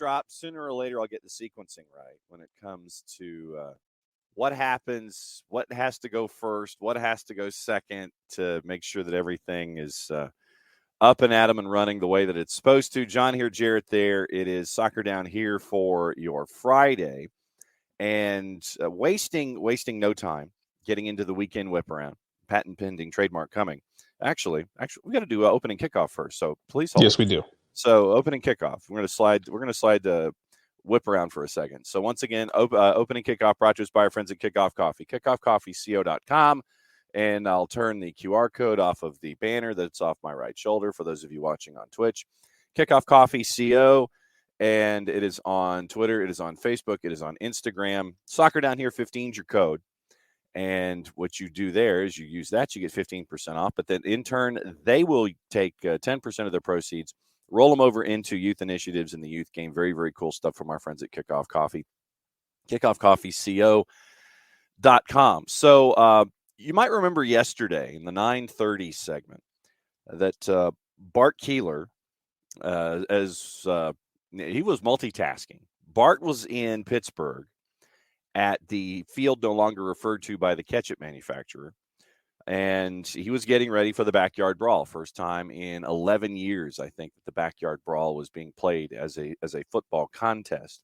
drop, sooner or later I'll get the sequencing right when it comes to what happens, what has to go first, what has to go second to make sure that everything is up and at 'em and running the way that it's supposed to. John here, Jarrett there. It is Soccer Down here for your Friday, and wasting no time getting into the weekend whiparound. Patent pending, trademark coming. Actually, we got to do opening kickoff first. So please hold. Yes, we do. So opening kickoff. We're going to slide the whip around for a second. So once again, opening kickoff brought to us by our friends at Kickoff Coffee. KickoffCoffeeCO.com. And I'll turn the QR code off of the banner that's off my right shoulder for those of you watching on Twitch. Kickoff Coffee CO, and it is on Twitter, it is on Facebook, it is on Instagram. Soccer Down Here 15 is your code. And what you do there is you use that, you get 15% off. But then in turn, they will take 10% of their proceeds, roll them over into youth initiatives in the youth game. Very, very cool stuff from our friends at Kickoff Coffee. KickoffCoffeeCO.com. So, you might remember yesterday in the 9:30 segment that Bart Keeler, he was multitasking. Bart was in Pittsburgh at the field no longer referred to by the ketchup manufacturer, and he was getting ready for the Backyard Brawl. First time in 11 years, I think, that the Backyard Brawl was being played as a football contest.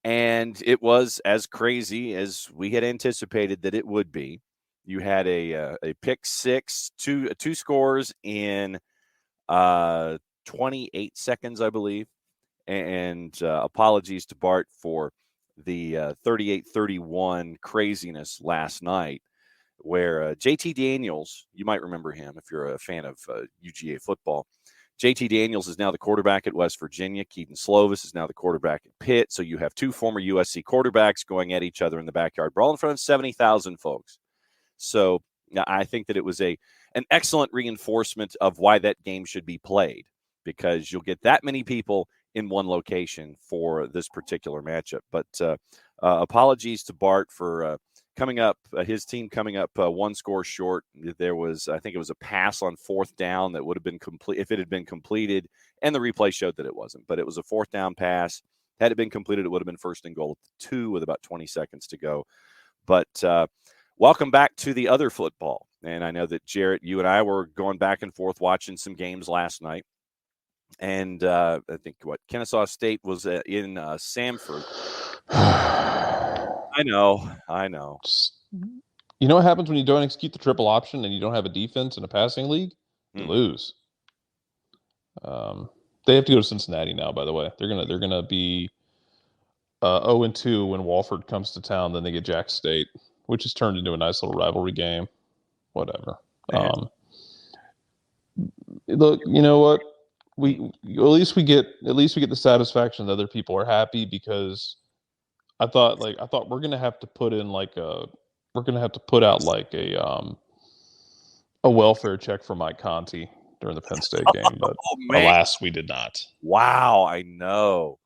And it was as crazy as we had anticipated that it would be. You had a pick six, two scores in 28 seconds, I believe. And apologies to Bart for the 38-31 craziness last night, where JT Daniels, you might remember him if you're a fan of UGA football. JT Daniels is now the quarterback at West Virginia. Keaton Slovis is now the quarterback at Pitt. So you have two former USC quarterbacks going at each other in the Backyard Brawl in front of 70,000 folks. So I think that it was an excellent reinforcement of why that game should be played, because you'll get that many people in one location for this particular matchup. But apologies to Bart for coming up, his team coming up one score short. There was, I think it was a pass on fourth down that would have been complete if it had been completed, and the replay showed that it wasn't. But it was a fourth down pass. Had it been completed, it would have been first and goal at the 2 with about 20 seconds to go. But welcome back to the other football. And I know that, Jarrett, you and I were going back and forth watching some games last night. And I think, Kennesaw State was in Samford. I know. You know what happens when you don't execute the triple option and you don't have a defense in a passing league? You lose. They have to go to Cincinnati now, by the way. They're gonna be 0-2 when Walford comes to town. Then they get Jack State, which has turned into a nice little rivalry game. Whatever. Look, you know what? At least we get the satisfaction that other people are happy, because I thought we're gonna have to put out a welfare check for Mike Conti during the Penn State game, but alas, we did not. Wow, I know.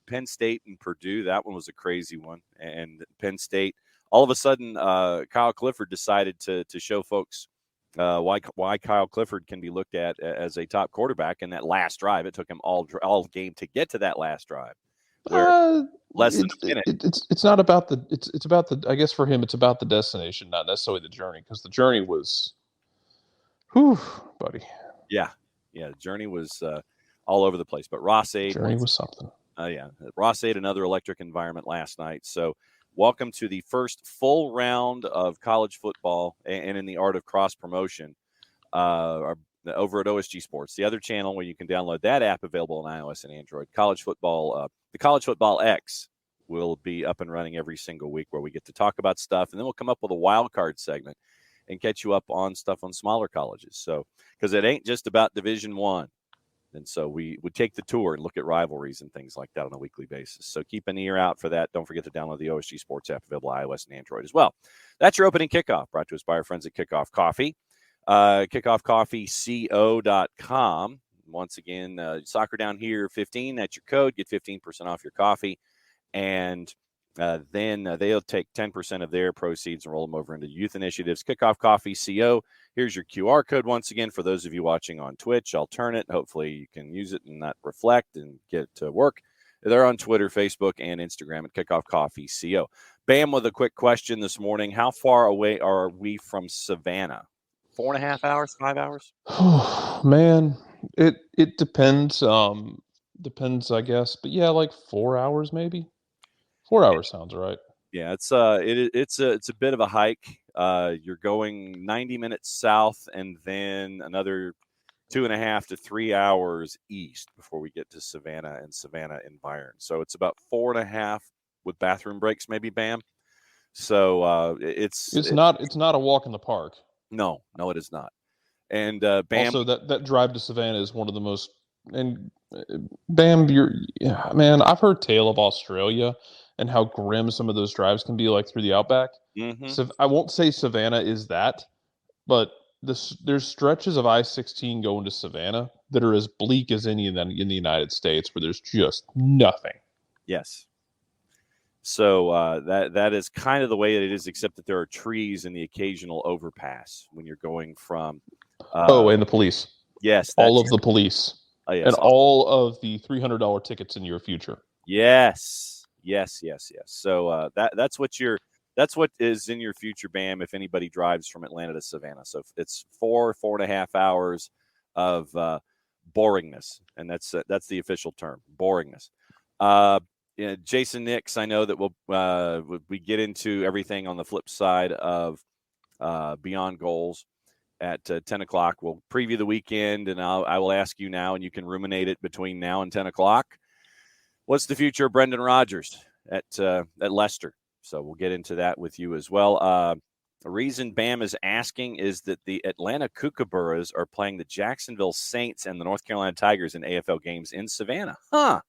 Penn State and Purdue, that one was a crazy one. And Penn State, all of a sudden, Kyle Clifford decided to show folks why Kyle Clifford can be looked at as a top quarterback in that last drive. It took him all game to get to that last drive. Less than a minute. It's not about it's about the, I guess for him, it's about the destination, not necessarily the journey, because the journey was, buddy. Yeah. The journey was all over the place. But Ross-Ade. Journey was something. Ross-Ade, another electric environment last night. So welcome to the first full round of college football and in the art of cross promotion over at OSG Sports, the other channel where you can download that app, available on iOS and Android. College football, the College Football X will be up and running every single week, where we get to talk about stuff, and then we'll come up with a wild card segment and catch you up on stuff on smaller colleges. So, because it ain't just about Division I. And so we would take the tour and look at rivalries and things like that on a weekly basis. So keep an ear out for that. Don't forget to download the OSG Sports app, available on iOS and Android as well. That's your opening kickoff, brought to us by our friends at Kickoff Coffee. KickoffCoffeeCO.com. Once again, Soccer Down Here 15. That's your code. Get 15% off your coffee. And then they'll take 10% of their proceeds and roll them over into youth initiatives. Kickoff Coffee CO. Here's your QR code once again for those of you watching on Twitch. I'll turn it. Hopefully you can use it and not reflect and get it to work. They're on Twitter, Facebook, and Instagram at Kickoff Coffee CO. Bam with a quick question this morning. How far away are we from Savannah? 4.5 hours, 5 hours? Man, it depends. Depends, I guess. But yeah, like 4 hours maybe. 4 hours sounds right. Yeah, it's a bit of a hike. You're going 90 minutes south and then another 2.5 to 3 hours east before we get to Savannah and Byron. So it's about 4.5 with bathroom breaks, maybe. Bam. So It's not a walk in the park. No, it is not. And Bam. Also, that drive to Savannah is one of the most. And Bam, man. I've heard tale of Australia and how grim some of those drives can be, like through the outback. Mm-hmm. So I won't say Savannah is that, but there's stretches of I-16 going to Savannah that are as bleak as any in the United States, where there's just nothing. Yes. So that is kind of the way it is, except that there are trees and the occasional overpass when you're going from. And the police. Yes, all of the police. Oh, yes, and all of the $300 tickets in your future. Yes. So that's what is in your future, Bam. If anybody drives from Atlanta to Savannah, so it's 4.5 hours of boringness, and that's the official term, boringness. Jason Nix, I know that we get into everything on the flip side of Beyond Goals at 10 o'clock. We'll preview the weekend, and I will ask you now, and you can ruminate it between now and 10 o'clock. What's the future of Brendan Rodgers at Leicester? So we'll get into that with you as well. The reason Bam is asking is that the Atlanta Kookaburras are playing the Jacksonville Saints and the North Carolina Tigers in AFL games in Savannah. Huh.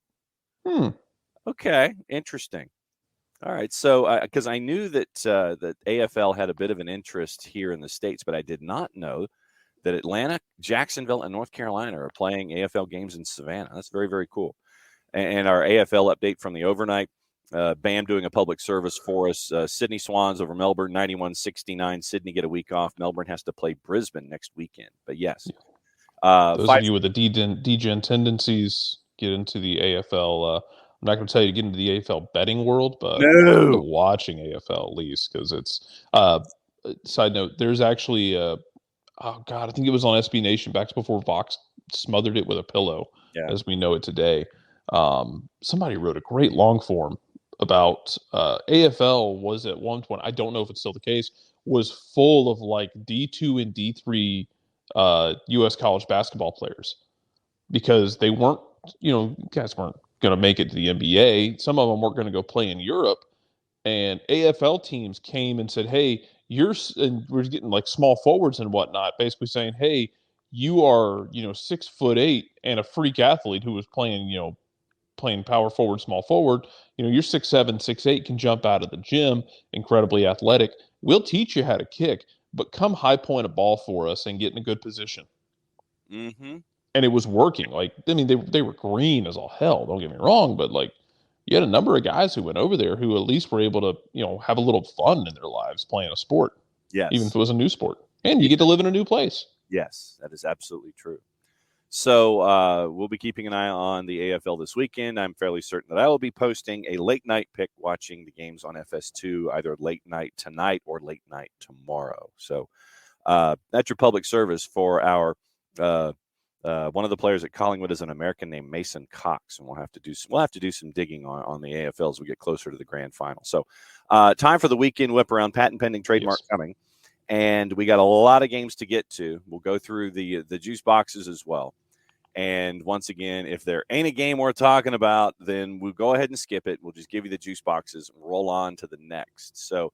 Okay, interesting. All right, so because I knew that that AFL had a bit of an interest here in the States, but I did not know that Atlanta, Jacksonville, and North Carolina are playing AFL games in Savannah. That's very, very cool. And our AFL update from the overnight, Bam doing a public service for us. Sydney Swans over Melbourne, 91-69. Sydney get a week off. Melbourne has to play Brisbane next weekend. But yes. Those of you with the DGen tendencies get into the AFL. I'm not going to tell you to get into the AFL betting world, but watching AFL at least, because it's side note, there's actually I think it was on SB Nation back before Vox smothered it with a pillow, as we know it today. Somebody wrote a great long form about AFL was at one point, I don't know if it's still the case, was full of like D2 and D3 U.S. college basketball players, because they weren't, guys weren't going to make it to the NBA. Some of them weren't going to go play in Europe. And AFL teams came and said, hey, and we're getting like small forwards and whatnot, basically saying, hey, you are, 6'8" and a freak athlete who was playing power forward, small forward. You're 6'7", 6'8", can jump out of the gym, incredibly athletic. We'll teach you how to kick, but come high point a ball for us and get in a good position. Mm-hmm. And it was working. Like, I mean, they were green as all hell. Don't get me wrong, but like, you had a number of guys who went over there who at least were able to, have a little fun in their lives playing a sport. Yes. Even if it was a new sport. And you get to live in a new place. Yes, that is absolutely true. So we'll be keeping an eye on the AFL this weekend. I'm fairly certain that I will be posting a late night pick watching the games on FS2, either late night tonight or late night tomorrow. So that's your public service for our one of the players at Collingwood is an American named Mason Cox, and we'll have to do some digging on the AFL as we get closer to the grand final. So time for the weekend Whiparound, patent pending trademark coming. And we got a lot of games to get to. We'll go through the juice boxes as well. And once again, if there ain't a game worth talking about, then we'll go ahead and skip it. We'll just give you the juice boxes and roll on to the next. So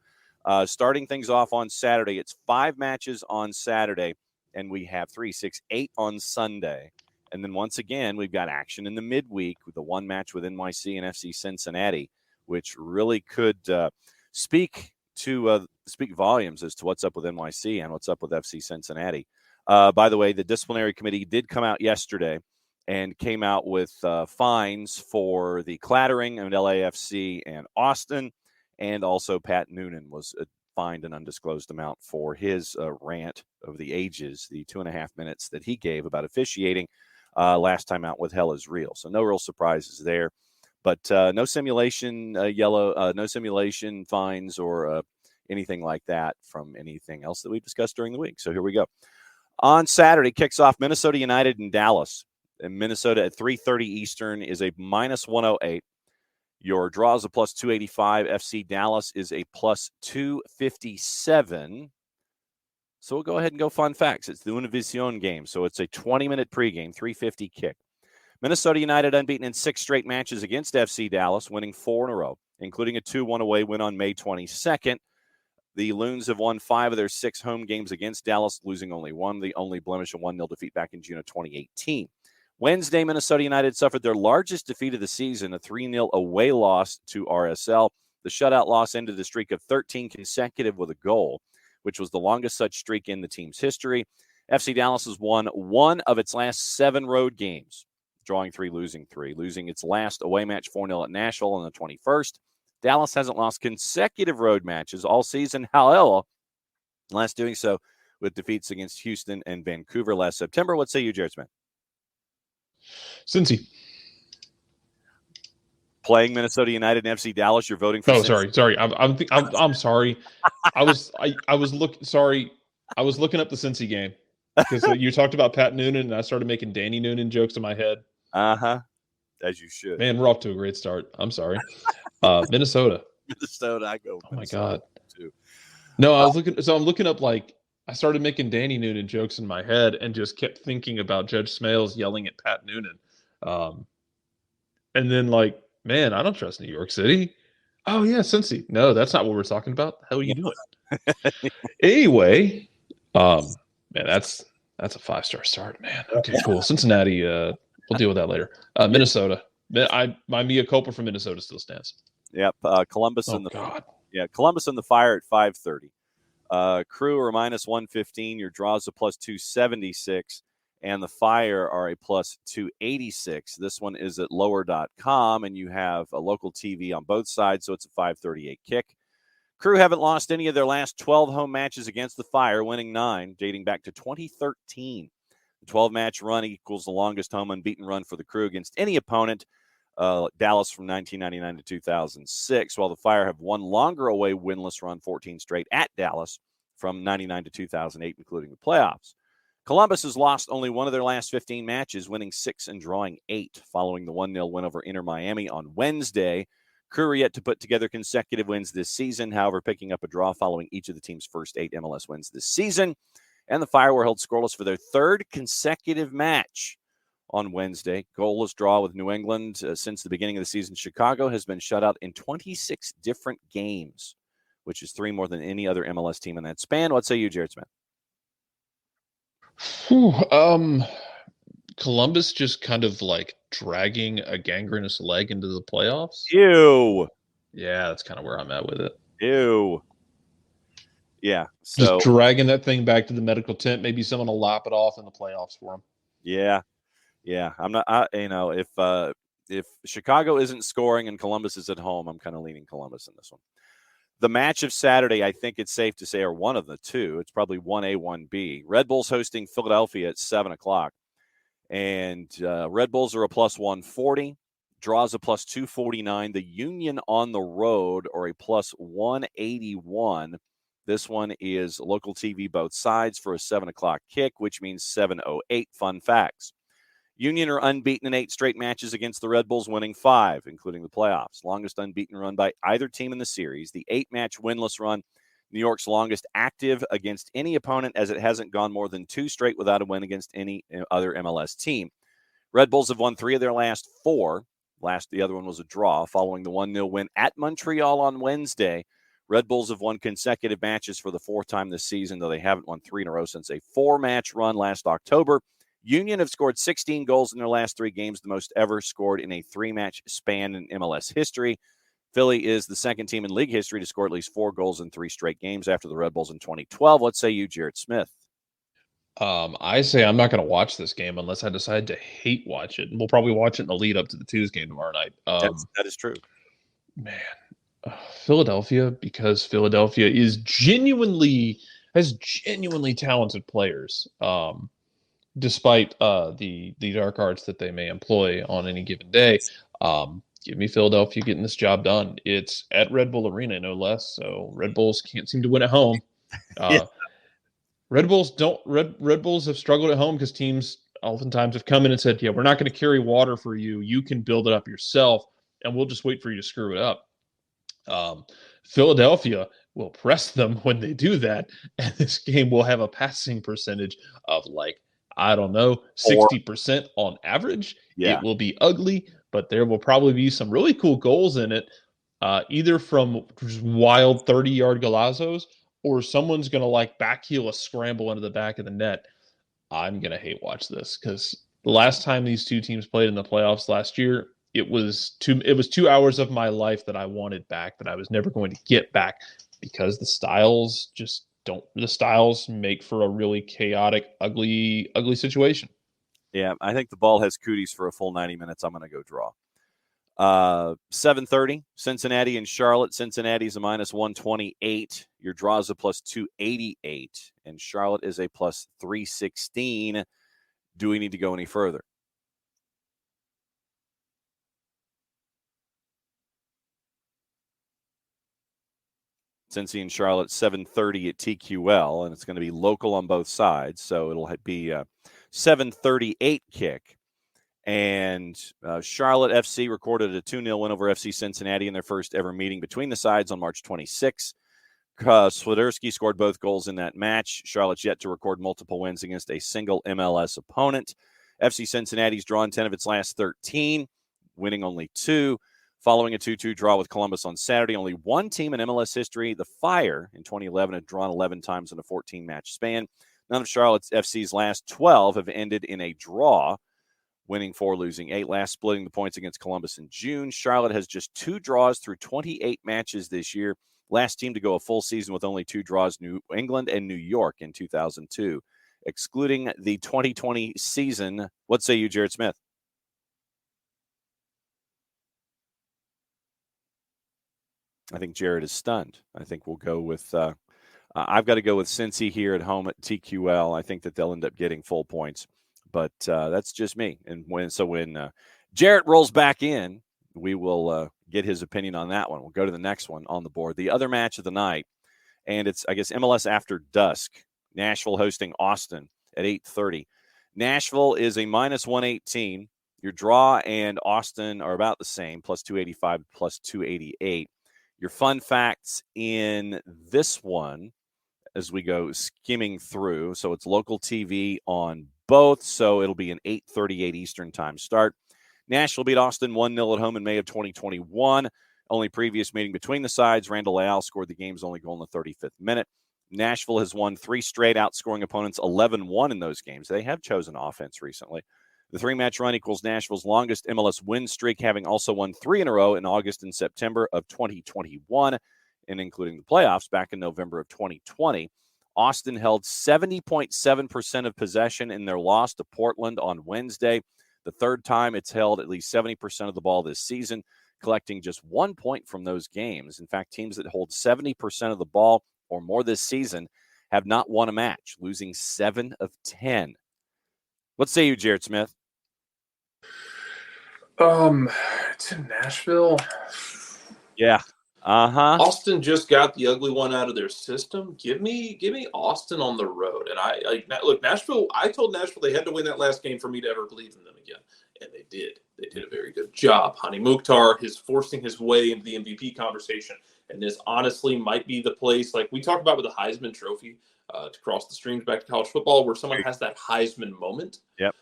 starting things off on Saturday, it's 5 matches on Saturday, and we have 3, 6, 8 on Sunday. And then once again, we've got action in the midweek with the one match with NYC and FC Cincinnati, which really could speak volumes as to what's up with NYC and what's up with FC Cincinnati. By the way, the disciplinary committee did come out yesterday and came out with fines for the clattering of LAFC and Austin, and also Pat Noonan was fined an undisclosed amount for his rant of the ages, the 2.5 minutes that he gave about officiating last time out with Hell is Real. So no real surprises there. But no simulation no simulation fines or anything like that from anything else that we discussed during the week. So here we go. On Saturday, kicks off Minnesota United in Dallas. And Minnesota at 3:30 Eastern is a minus 108. Your draw is a plus 285. FC Dallas is a plus 257. So we'll go ahead and go fun facts. It's the Univision game. So it's a 20-minute pregame, 3:50 kick. Minnesota United unbeaten in 6 straight matches against FC Dallas, winning 4 in a row, including a 2-1 away win on May 22nd. The Loons have won 5 of their 6 home games against Dallas, losing only 1, the only blemish, a 1-0 defeat back in June of 2018. Wednesday, Minnesota United suffered their largest defeat of the season, a 3-0 away loss to RSL. The shutout loss ended a streak of 13 consecutive with a goal, which was the longest such streak in the team's history. FC Dallas has won 1 of its last 7 road games, drawing 3, losing 3, losing its last away match 4-0 at Nashville on the 21st. Dallas hasn't lost consecutive road matches all season, however, last doing so with defeats against Houston and Vancouver last September. What say you, Jarrett Smith? Cincy. Playing Minnesota United and FC Dallas, you're voting for. Oh, sorry. I'm sorry. I was looking up the Cincy game because you talked about Pat Noonan, and I started making Danny Noonan jokes in my head. As you should. Man, we're off to a great start. I'm sorry. Minnesota, I go. Oh my God. Too. No, I'm looking up, like, I started making Danny Noonan jokes in my head and just kept thinking about Judge Smales yelling at Pat Noonan. And then, like, man, I don't trust New York City. Oh yeah, Cincy. No, that's not what we're talking about. The hell are you doing? Anyway, man, that's a 5-star start, man. Okay, cool. Cincinnati, we'll deal with that later. Minnesota. My mea culpa for Minnesota still stands. Yep. Columbus and the Fire at 5:30. Crew are minus 115. Your draws a plus 276, and the Fire are a plus 286. This one is at lower.com, and you have a local TV on both sides, so it's a 5:38 kick. Crew haven't lost any of their last 12 home matches against the Fire, winning 9, dating back to 2013. The 12-match run equals the longest home unbeaten run for the Crew against any opponent, Dallas from 1999 to 2006, while the Fire have one longer away winless run, 14 straight at Dallas from 99 to 2008, including the playoffs. Columbus has lost only one of their last 15 matches, winning 6 and drawing 8, following the 1-0 win over Inter Miami on Wednesday. Crew are yet to put together consecutive wins this season, however, picking up a draw following each of the team's first 8 MLS wins this season. And the Fire were held scoreless for their 3rd consecutive match on Wednesday. Goalless draw with New England since the beginning of the season. Chicago has been shut out in 26 different games, which is 3 more than any other MLS team in that span. What say you, Jarrett Smith? Columbus just kind of like dragging a gangrenous leg into the playoffs. Ew. Yeah, that's kind of where I'm at with it. Ew. Yeah. So just dragging that thing back to the medical tent. Maybe someone will lop it off in the playoffs for them. Yeah. Yeah. I'm not, if Chicago isn't scoring and Columbus is at home, I'm kind of leaning Columbus in this one. The match of Saturday, I think it's safe to say, are one of the two. It's probably 1A, 1B. Red Bulls hosting Philadelphia at 7 o'clock. And Red Bulls are a plus 140. Draws a plus 249. The Union on the road are a plus 181. This one is local TV both sides for a 7 o'clock kick, which means 7:08. Fun facts. Union are unbeaten in 8 straight matches against the Red Bulls, winning 5, including the playoffs. Longest unbeaten run by either team in the series. The 8-match winless run, New York's longest active against any opponent, as it hasn't gone more than 2 straight without a win against any other MLS team. Red Bulls have won 3 of their last 4. The other one was a draw following the 1-0 win at Montreal on Wednesday. Red Bulls have won consecutive matches for the 4th time this season, though they haven't won 3 in a row since a 4-match run last October. Union have scored 16 goals in their last 3 games, the most ever scored in a 3-match span in MLS history. Philly is the 2nd team in league history to score at least 4 goals in 3 straight games after the Red Bulls in 2012. What say you, Jarrett Smith? I say I'm not going to watch this game unless I decide to hate watch it. And we'll probably watch it in the lead up to the Tuesday game tomorrow night. That is true. Man, Philadelphia, because Philadelphia has genuinely talented players. Despite the dark arts that they may employ on any given day. Give me Philadelphia getting this job done. It's at Red Bull Arena, no less. So Red Bulls can't seem to win at home. Yeah. Red Bulls have struggled at home because teams oftentimes have come in and said, "Yeah, we're not going to carry water for you. You can build it up yourself, and we'll just wait for you to screw it up." Philadelphia will press them when they do that, and this game will have a passing percentage of I don't know, 60% on average. Yeah. It will be ugly, but there will probably be some really cool goals in it, either from just wild 30-yard golazos or someone's going to backheel a scramble into the back of the net. I'm going to hate watch this because the last time these two teams played in the playoffs last year, it was 2 hours of my life that I wanted back that I was never going to get back because the styles make for a really chaotic, ugly situation. Yeah, I think the ball has cooties for a full 90 minutes. I'm going to go draw. 7:30, Cincinnati and Charlotte. Cincinnati's a -128. Your draw is a +288, and Charlotte is a +316. Do we need to go any further? Cincy and Charlotte, 7:30 at TQL, and it's going to be local on both sides, so it'll be a 7:38 kick. And Charlotte FC recorded a 2-0 win over FC Cincinnati in their first ever meeting between the sides on March 26. Swiderski scored both goals in that match. Charlotte's yet to record multiple wins against a single MLS opponent. FC Cincinnati's drawn 10 of its last 13, winning only 2. Following a 2-2 draw with Columbus on Saturday, only one team in MLS history, the Fire, in 2011, had drawn 11 times in a 14-match span. None of Charlotte FC's last 12 have ended in a draw, winning 4, losing 8. Last splitting the points against Columbus in June. Charlotte has just 2 draws through 28 matches this year. Last team to go a full season with only 2 draws, New England and New York in 2002. Excluding the 2020 season, what say you, Jarrett Smith? I think Jarrett is stunned. I think we'll go with I've got to go with Cincy here at home at TQL. I think that they'll end up getting full points, but that's just me. And when Jarrett rolls back in, we will get his opinion on that one. We'll go to the next one on the board. The other match of the night, and it's, I guess, MLS After Dusk. Nashville hosting Austin at 8:30. Nashville is a -118. Your draw and Austin are about the same, +285, +288. Your fun facts in this one as we go skimming through. So it's local TV on both, so it'll be an 8:38 Eastern time start. Nashville beat Austin 1-0 at home in May of 2021. Only previous meeting between the sides, Randall Leal scored the game's only goal in the 35th minute. Nashville has won 3 straight, outscoring opponents 11-1 in those games. They have chosen offense recently. The 3-match run equals Nashville's longest MLS win streak, having also won 3 in a row in August and September of 2021, and including the playoffs back in November of 2020. Austin held 70.7% of possession in their loss to Portland on Wednesday, the third time it's held at least 70% of the ball this season, collecting just 1 point from those games. In fact, teams that hold 70% of the ball or more this season have not won a match, losing 7 of 10. What say you, Jarrett Smith? It's in Nashville. Yeah. Austin just got the ugly one out of their system. Give me Austin on the road. And look, Nashville. I told Nashville they had to win that last game for me to ever believe in them again, and they did. They did a very good job. Hani Mukhtar is forcing his way into the MVP conversation, and this honestly might be the place, like we talked about with the Heisman Trophy, to cross the streams back to college football, where someone has that Heisman moment. Yep.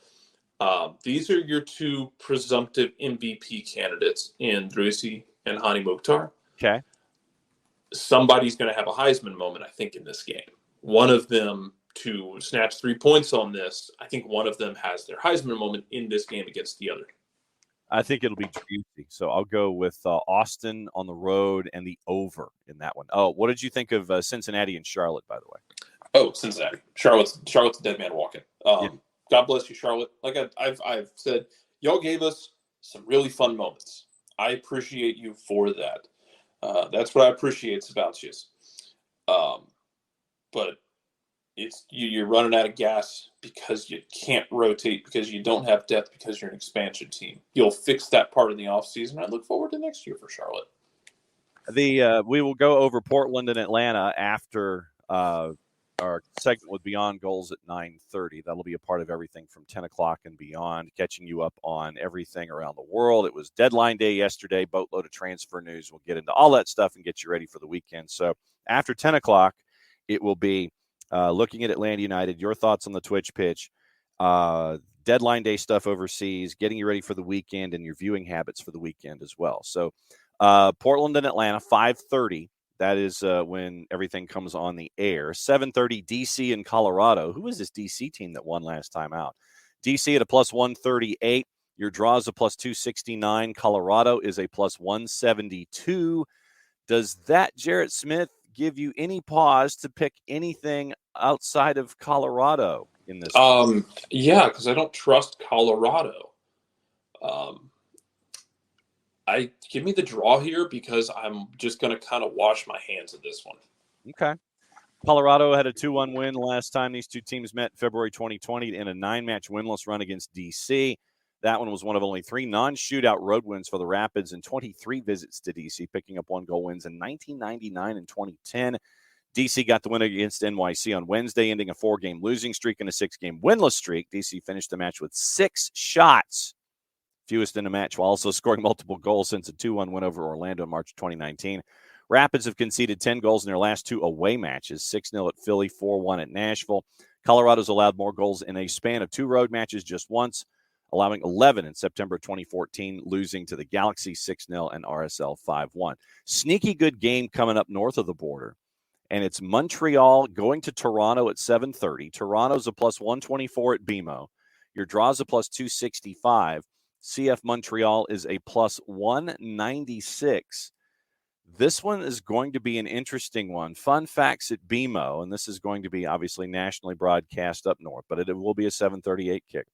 These are your 2 presumptive MVP candidates in Drusi and Hani Mukhtar. Okay. Somebody's going to have a Heisman moment, I think, in this game. One of them to snatch 3 points on this. I think one of them has their Heisman moment in this game against the other. I think it'll be juicy. So I'll go with Austin on the road and the over in that one. Oh, what did you think of Cincinnati and Charlotte, by the way? Oh, Cincinnati. Charlotte's a dead man walking. Yeah. God bless you, Charlotte. Like I've said, y'all gave us some really fun moments. I appreciate you for that. That's what I appreciate about you. But you're running out of gas because you can't rotate, because you don't have depth, because you're an expansion team. You'll fix that part in the offseason. I look forward to next year for Charlotte. We will go over Portland and Atlanta after our segment with Beyond Goals at 9:30. That'll be a part of everything from 10 o'clock and beyond, catching you up on everything around the world. It was deadline day yesterday, boatload of transfer news. We'll get into all that stuff and get you ready for the weekend. So after 10 o'clock, it will be looking at Atlanta United, your thoughts on the Twitch pitch, deadline day stuff overseas, getting you ready for the weekend, and your viewing habits for the weekend as well. So Portland and Atlanta, 5:30. That is when everything comes on the air. 7:30, DC and Colorado. Who is this DC team that won last time out? DC at a plus 138. Your draw is a plus 269. Colorado is a plus 172. Does that, Jarrett Smith, give you any pause to pick anything outside of Colorado in this? Yeah, because I don't trust Colorado. Give me the draw here because I'm just going to kind of wash my hands of this one. Okay. Colorado had a 2-1 win last time these two teams met, February 2020, in a 9-match winless run against DC. That one was one of only 3 non-shootout road wins for the Rapids and 23 visits to DC, picking up 1-goal wins in 1999 and 2010. DC got the win against NYC on Wednesday, ending a 4-game losing streak and a 6-game winless streak. DC finished the match with 6 shots, fewest in a match, while also scoring multiple goals since a 2-1 win over Orlando in March 2019. Rapids have conceded 10 goals in their last 2 away matches, 6-0 at Philly, 4-1 at Nashville. Colorado's allowed more goals in a span of 2 road matches just once, allowing 11 in September 2014, losing to the Galaxy 6-0 and RSL 5-1. Sneaky good game coming up north of the border, and it's Montreal going to Toronto at 7:30. Toronto's a plus 124 at BMO. Your draw's a plus 265. CF Montreal is a plus 196. This one is going to be an interesting one. Fun facts at BMO, and this is going to be obviously nationally broadcast up north, but it will be a 7:38 kick.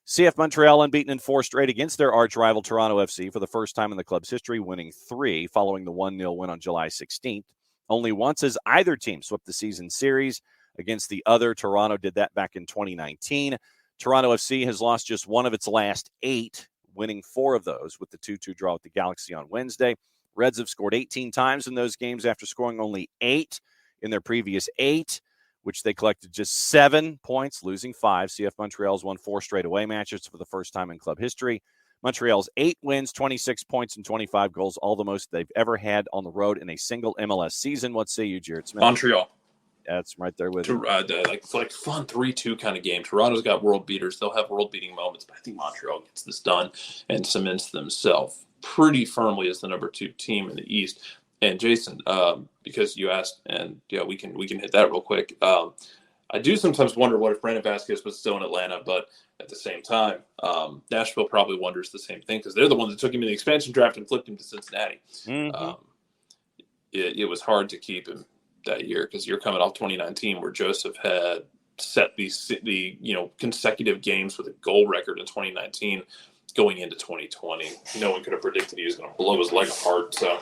CF Montreal unbeaten in 4 straight against their arch rival Toronto FC for the first time in the club's history, winning 3 following the 1-0 win on July 16th. Only once has either team swept the season series against the other. Toronto did that back in 2019. Toronto FC has lost just 1 of its last 8, winning 4 of those with the 2-2 draw with the Galaxy on Wednesday. Reds have scored 18 times in those games after scoring only 8 in their previous 8, which they collected just 7 points, losing 5. CF Montreal's won 4 straight away matches for the first time in club history. Montreal's 8 wins, 26 points, and 25 goals, all the most they've ever had on the road in a single MLS season. What say you, Jarrett Smith? Montreal. That's right there with you. Like fun 3-2 kind of game. Toronto's got world beaters. They'll have world-beating moments, but I think Montreal gets this done and cements themselves pretty firmly as the number 2 team in the East. And Jason, because you asked, and yeah, we can hit that real quick. I do sometimes wonder what if Brandon Vasquez was still in Atlanta, but at the same time, Nashville probably wonders the same thing because they're the ones that took him in the expansion draft and flipped him to Cincinnati. Mm-hmm. It was hard to keep him that year because you're coming off 2019 where Joseph had set the consecutive games with a goal record in 2019 going into 2020. No one could have predicted he was going to blow his leg apart. So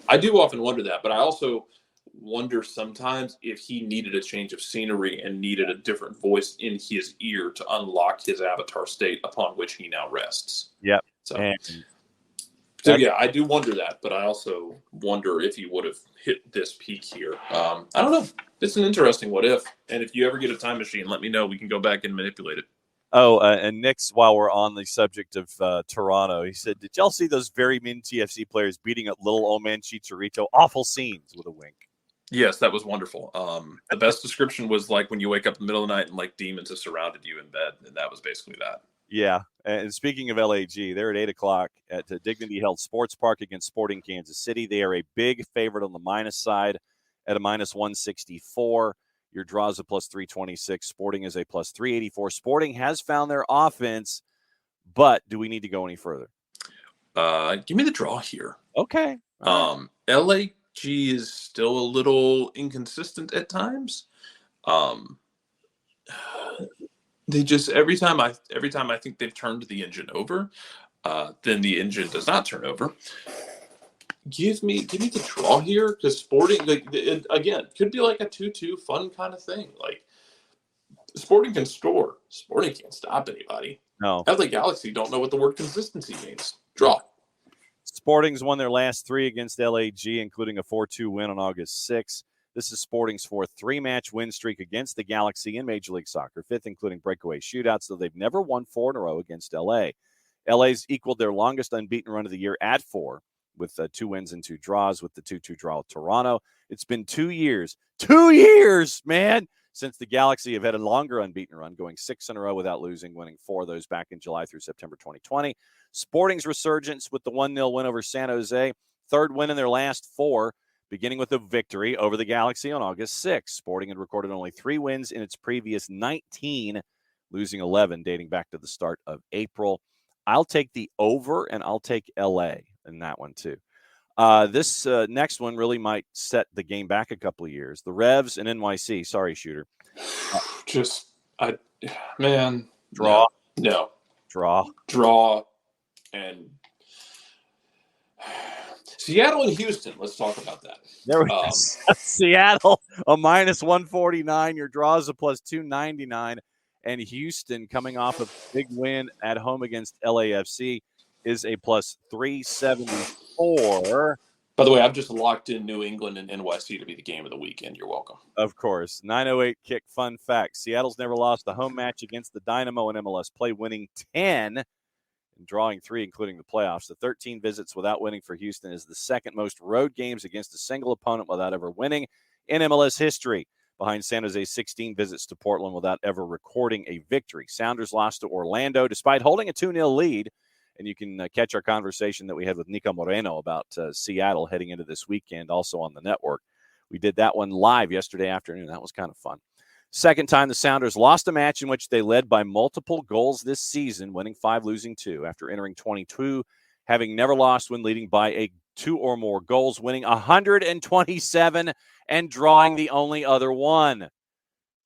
I do often wonder that, but I also wonder sometimes if he needed a change of scenery and needed a different voice in his ear to unlock his avatar state upon which he now rests. Yep. So yeah, I do wonder that, but I also wonder if he would have hit this peak here. I don't know. It's an interesting what if. And if you ever get a time machine, let me know. We can go back and manipulate it. And Nick's, while we're on the subject of Toronto, he said, did y'all see those very mean TFC players beating up little old man Chicharito? Awful scenes, with a wink. Yes, that was wonderful. The best description was like when you wake up in the middle of the night and like demons have surrounded you in bed. And that was basically that. Yeah. And speaking of LAG, they're at 8 o'clock at Dignity Health Sports Park against Sporting Kansas City. They are a big favorite on the minus side at a minus 164. Your draw is a plus 326. Sporting is a plus 384. Sporting has found their offense, but do we need to go any further? Give me the draw here. Okay. LAG is still a little inconsistent at times. They just every time I think they've turned the engine over, then the engine does not turn over. give me the draw here, because Sporting, again, could be like a 2-2 fun kind of thing. Like, Sporting can score. Sporting can't stop anybody. No. LA Galaxy don't know what the word consistency means. Draw. Sporting's won their last 3 against LAG, including a 4-2 win on August 6th. This is Sporting's 4th 3-match win streak against the Galaxy in Major League Soccer, 5th including breakaway shootouts, though they've never won 4 in a row against LA. LA's equaled their longest unbeaten run of the year at 4, with 2 wins and 2 draws, with the 2-2 draw with Toronto. It's been 2 years, man, since the Galaxy have had a longer unbeaten run, going 6 in a row without losing, winning 4 of those back in July through September 2020. Sporting's resurgence with the 1-0 win over San Jose, 3rd win in their last 4, beginning with a victory over the Galaxy on August 6th. Sporting had recorded only 3 wins in its previous 19, losing 11 dating back to the start of April. I'll take the over, and I'll take LA in that one too. This next one really might set the game back a couple of years. The Revs and NYC. Sorry, Shooter. Draw. No. Draw. And Seattle and Houston. Let's talk about that. There we go. Seattle, a -149. Your draw is a +299. And Houston, coming off a big win at home against LAFC, is a +374. By the way, I've just locked in New England and NYC to be the game of the weekend. You're welcome. Of course. 908 kick. Fun fact. Seattle's never lost a home match against the Dynamo in MLS play, winning 10 and drawing 3, including the playoffs. The 13 visits without winning for Houston is the second most road games against a single opponent without ever winning in MLS history, behind San Jose's 16 visits to Portland without ever recording a victory. Sounders lost to Orlando despite holding a 2-0 lead. And you can catch our conversation that we had with Nico Moreno about Seattle heading into this weekend, also on the network. We did that one live yesterday afternoon. That was kind of fun. Second time the Sounders lost a match in which they led by multiple goals this season, winning 5, losing 2, after entering 22, having never lost when leading by 2 or more goals, winning 127 and drawing the only other one. And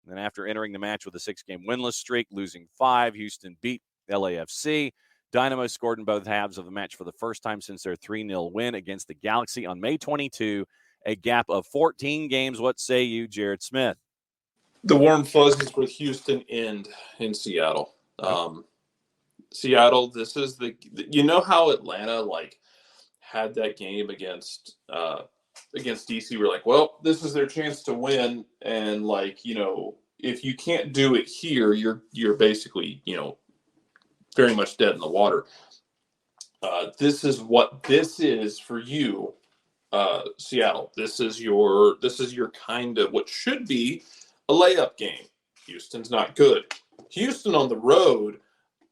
then after entering the match with a 6-game winless streak, losing 5, Houston beat LAFC. Dynamo scored in both halves of the match for the first time since their 3-0 win against the Galaxy on May 22, a gap of 14 games. What say you, Jarrett Smith? The warm fuzzies with Houston end in Seattle. Seattle, this is you know how Atlanta had that game against DC. We're like, well, this is their chance to win, and if you can't do it here, you're basically very much dead in the water. This is what this is for you, Seattle. This is your kind of what should be a layup game. Houston's not good. Houston on the road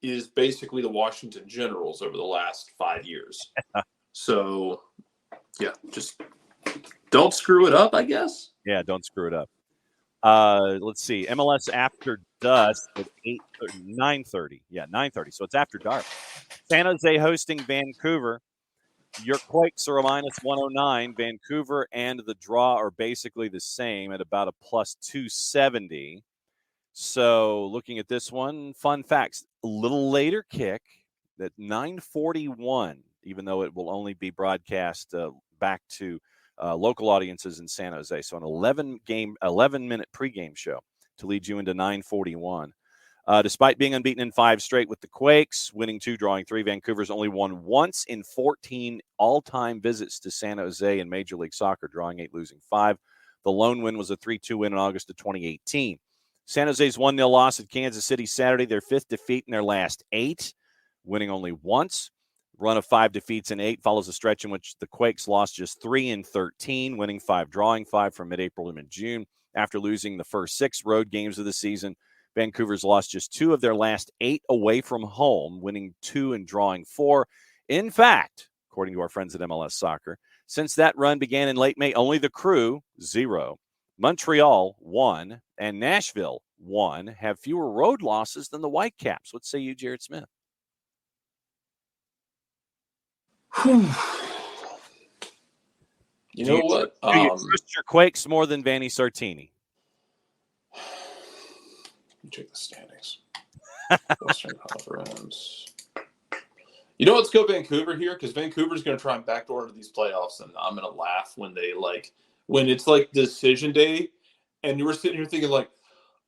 is basically the Washington Generals over the last 5 years. So, yeah, just don't screw it up, I guess. Yeah, don't screw it up. Let's see. MLS After Dusk at 9:30. Yeah, 9:30. So it's after dark. San Jose hosting Vancouver. Your Quakes are a -109. Vancouver and the draw are basically the same at about a +270. So looking at this one, fun facts. A little later kick at 9:41, even though it will only be broadcast back to local audiences in San Jose. So an 11-minute pregame show to lead you into 9:41. Despite being unbeaten in 5 straight with the Quakes, winning 2, drawing 3, Vancouver's only won once in 14 all-time visits to San Jose in Major League Soccer, drawing 8, losing 5. The lone win was a 3-2 win in August of 2018. San Jose's 1-0 loss at Kansas City Saturday, their 5th defeat in their last 8, winning only once. Run of 5 defeats in 8 follows a stretch in which the Quakes lost just 3 in 13, winning 5, drawing 5 from mid-April to mid-June. After losing the first 6 road games of the season, Vancouver's lost just 2 of their last 8 away from home, winning 2 and drawing 4. In fact, according to our friends at MLS Soccer, since that run began in late May, only the Crew, 0, Montreal, 1, and Nashville, 1, have fewer road losses than the Whitecaps. What say you, Jarrett Smith? You know what? Do you trust your Quakes more than Vanni Sartini? Check the standings. Western Conference. You know, let's go Vancouver here, because Vancouver's going to try and backdoor into these playoffs, and I'm going to laugh when it's like decision day, and you were sitting here thinking like,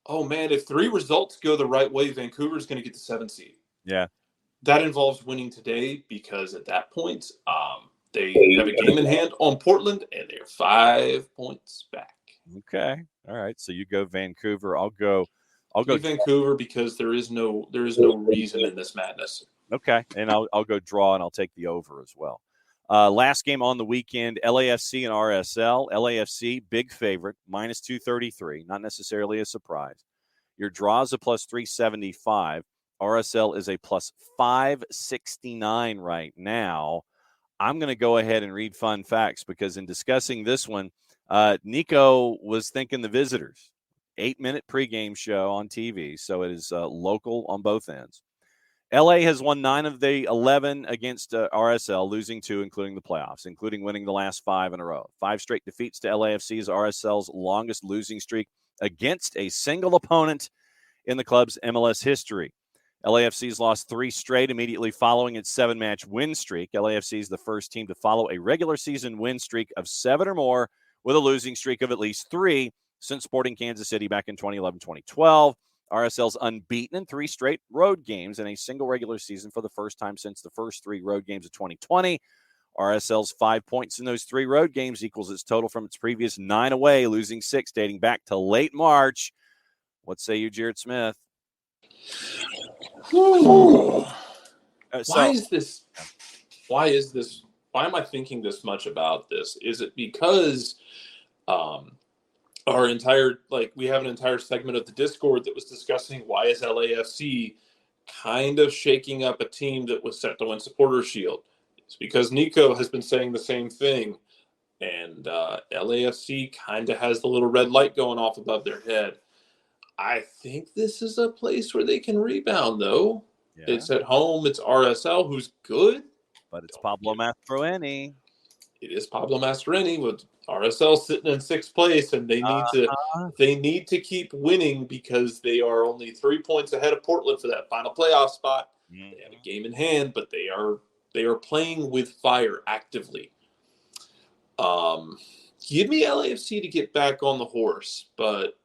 oh man, if 3 results go the right way, Vancouver's going to get the 7 seed. Yeah. That involves winning today, because at that point, they have a game in hand on Portland, and they're 5 points back. Okay. All right. So you go Vancouver. I'll go Vancouver, because there is no reason in this madness. Okay. And I'll go draw, and I'll take the over as well. Last game on the weekend, LAFC and RSL. LAFC, big favorite, minus 233. Not necessarily a surprise. Your draw is a plus 375. RSL is a plus 569 right now. I'm going to go ahead and read fun facts, because in discussing this one, Nico was thinking the Visitors. 8-minute pregame show on TV, so it is local on both ends. LA has won 9 of the 11 against RSL, losing 2, including the playoffs, including winning the last 5 in a row. 5 straight defeats to LAFC's RSL's longest losing streak against a single opponent in the club's MLS history. LAFC's lost 3 straight immediately following its 7-match win streak. LAFC is the first team to follow a regular season win streak of 7 or more with a losing streak of at least 3 since Sporting Kansas City back in 2011-2012. RSL's unbeaten in 3 straight road games in a single regular season for the first time since the first 3 road games of 2020. RSL's 5 points in those 3 road games equals its total from its previous 9 away, losing 6 dating back to late March. What say you, Jarrett Smith? Why is this? Why am I thinking this much about this? Is it because our entire, we have an entire segment of the Discord that was discussing why is LAFC kind of shaking up a team that was set to win Supporters Shield? It's because Nico has been saying the same thing, and LAFC kind of has the little red light going off above their head. I think this is a place where they can rebound, though. Yeah. It's at home. It's RSL, who's good. But it's Pablo Mastroeni. It is Pablo Mastroeni, with RSL sitting in 6th place, and they need to keep winning, because they are only 3 points ahead of Portland for that final playoff spot. Mm-hmm. They have a game in hand, but they are playing with fire actively. Give me LAFC to get back on the horse, but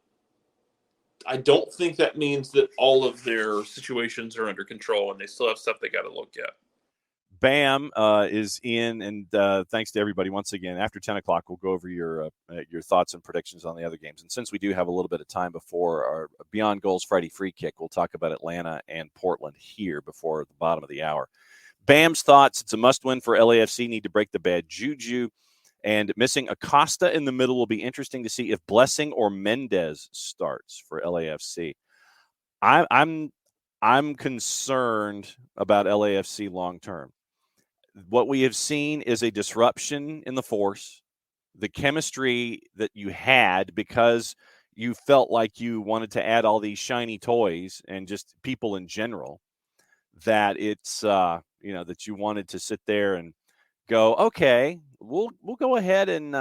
I don't think that means that all of their situations are under control, and they still have stuff they got to look at. Bam is in, and thanks to everybody once again. After 10 o'clock, we'll go over your thoughts and predictions on the other games. And since we do have a little bit of time before our Beyond Goals Friday free kick, we'll talk about Atlanta and Portland here before the bottom of the hour. Bam's thoughts: it's a must-win for LAFC. Need to break the bad juju. And missing Acosta in the middle will be interesting to see if Blessing or Mendez starts for LAFC. I'm concerned about LAFC long term. What we have seen is a disruption in the force. The chemistry that you had, because you felt like you wanted to add all these shiny toys and just people in general, that it's that you wanted to sit there and go, okay, we'll go ahead and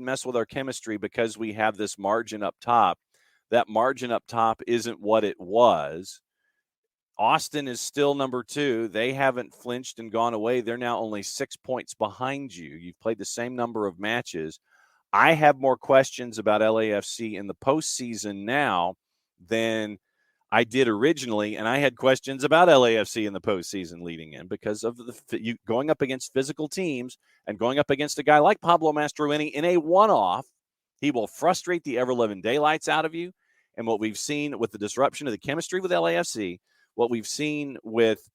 mess with our chemistry because we have this margin up top. That margin up top isn't what it was. Austin is still number 2. They haven't flinched and gone away. They're now only 6 points behind you. You've played the same number of matches. I have more questions about LAFC in the postseason now than I did originally, and I had questions about LAFC in the postseason leading in because of you going up against physical teams and going up against a guy like Pablo Mastroeni in a one-off. He will frustrate the ever-living daylights out of you. And what we've seen with the disruption of the chemistry with LAFC, what we've seen with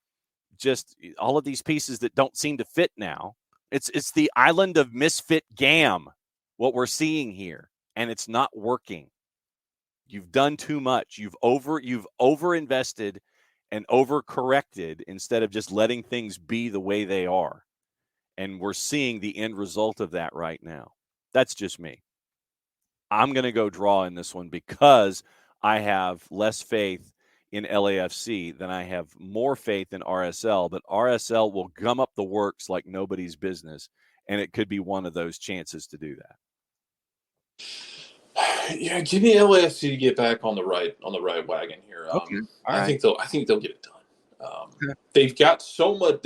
just all of these pieces that don't seem to fit now, it's the island of misfit gam, what we're seeing here, and it's not working. You've done too much. You've over-invested and over-corrected instead of just letting things be the way they are. And we're seeing the end result of that right now. That's just me. I'm going to go draw in this one because I have less faith in LAFC than I have more faith in RSL. But RSL will gum up the works like nobody's business, and it could be one of those chances to do that. Yeah, give me LAFC to get back on the right wagon here. Okay. I think they'll get it done. They've got so much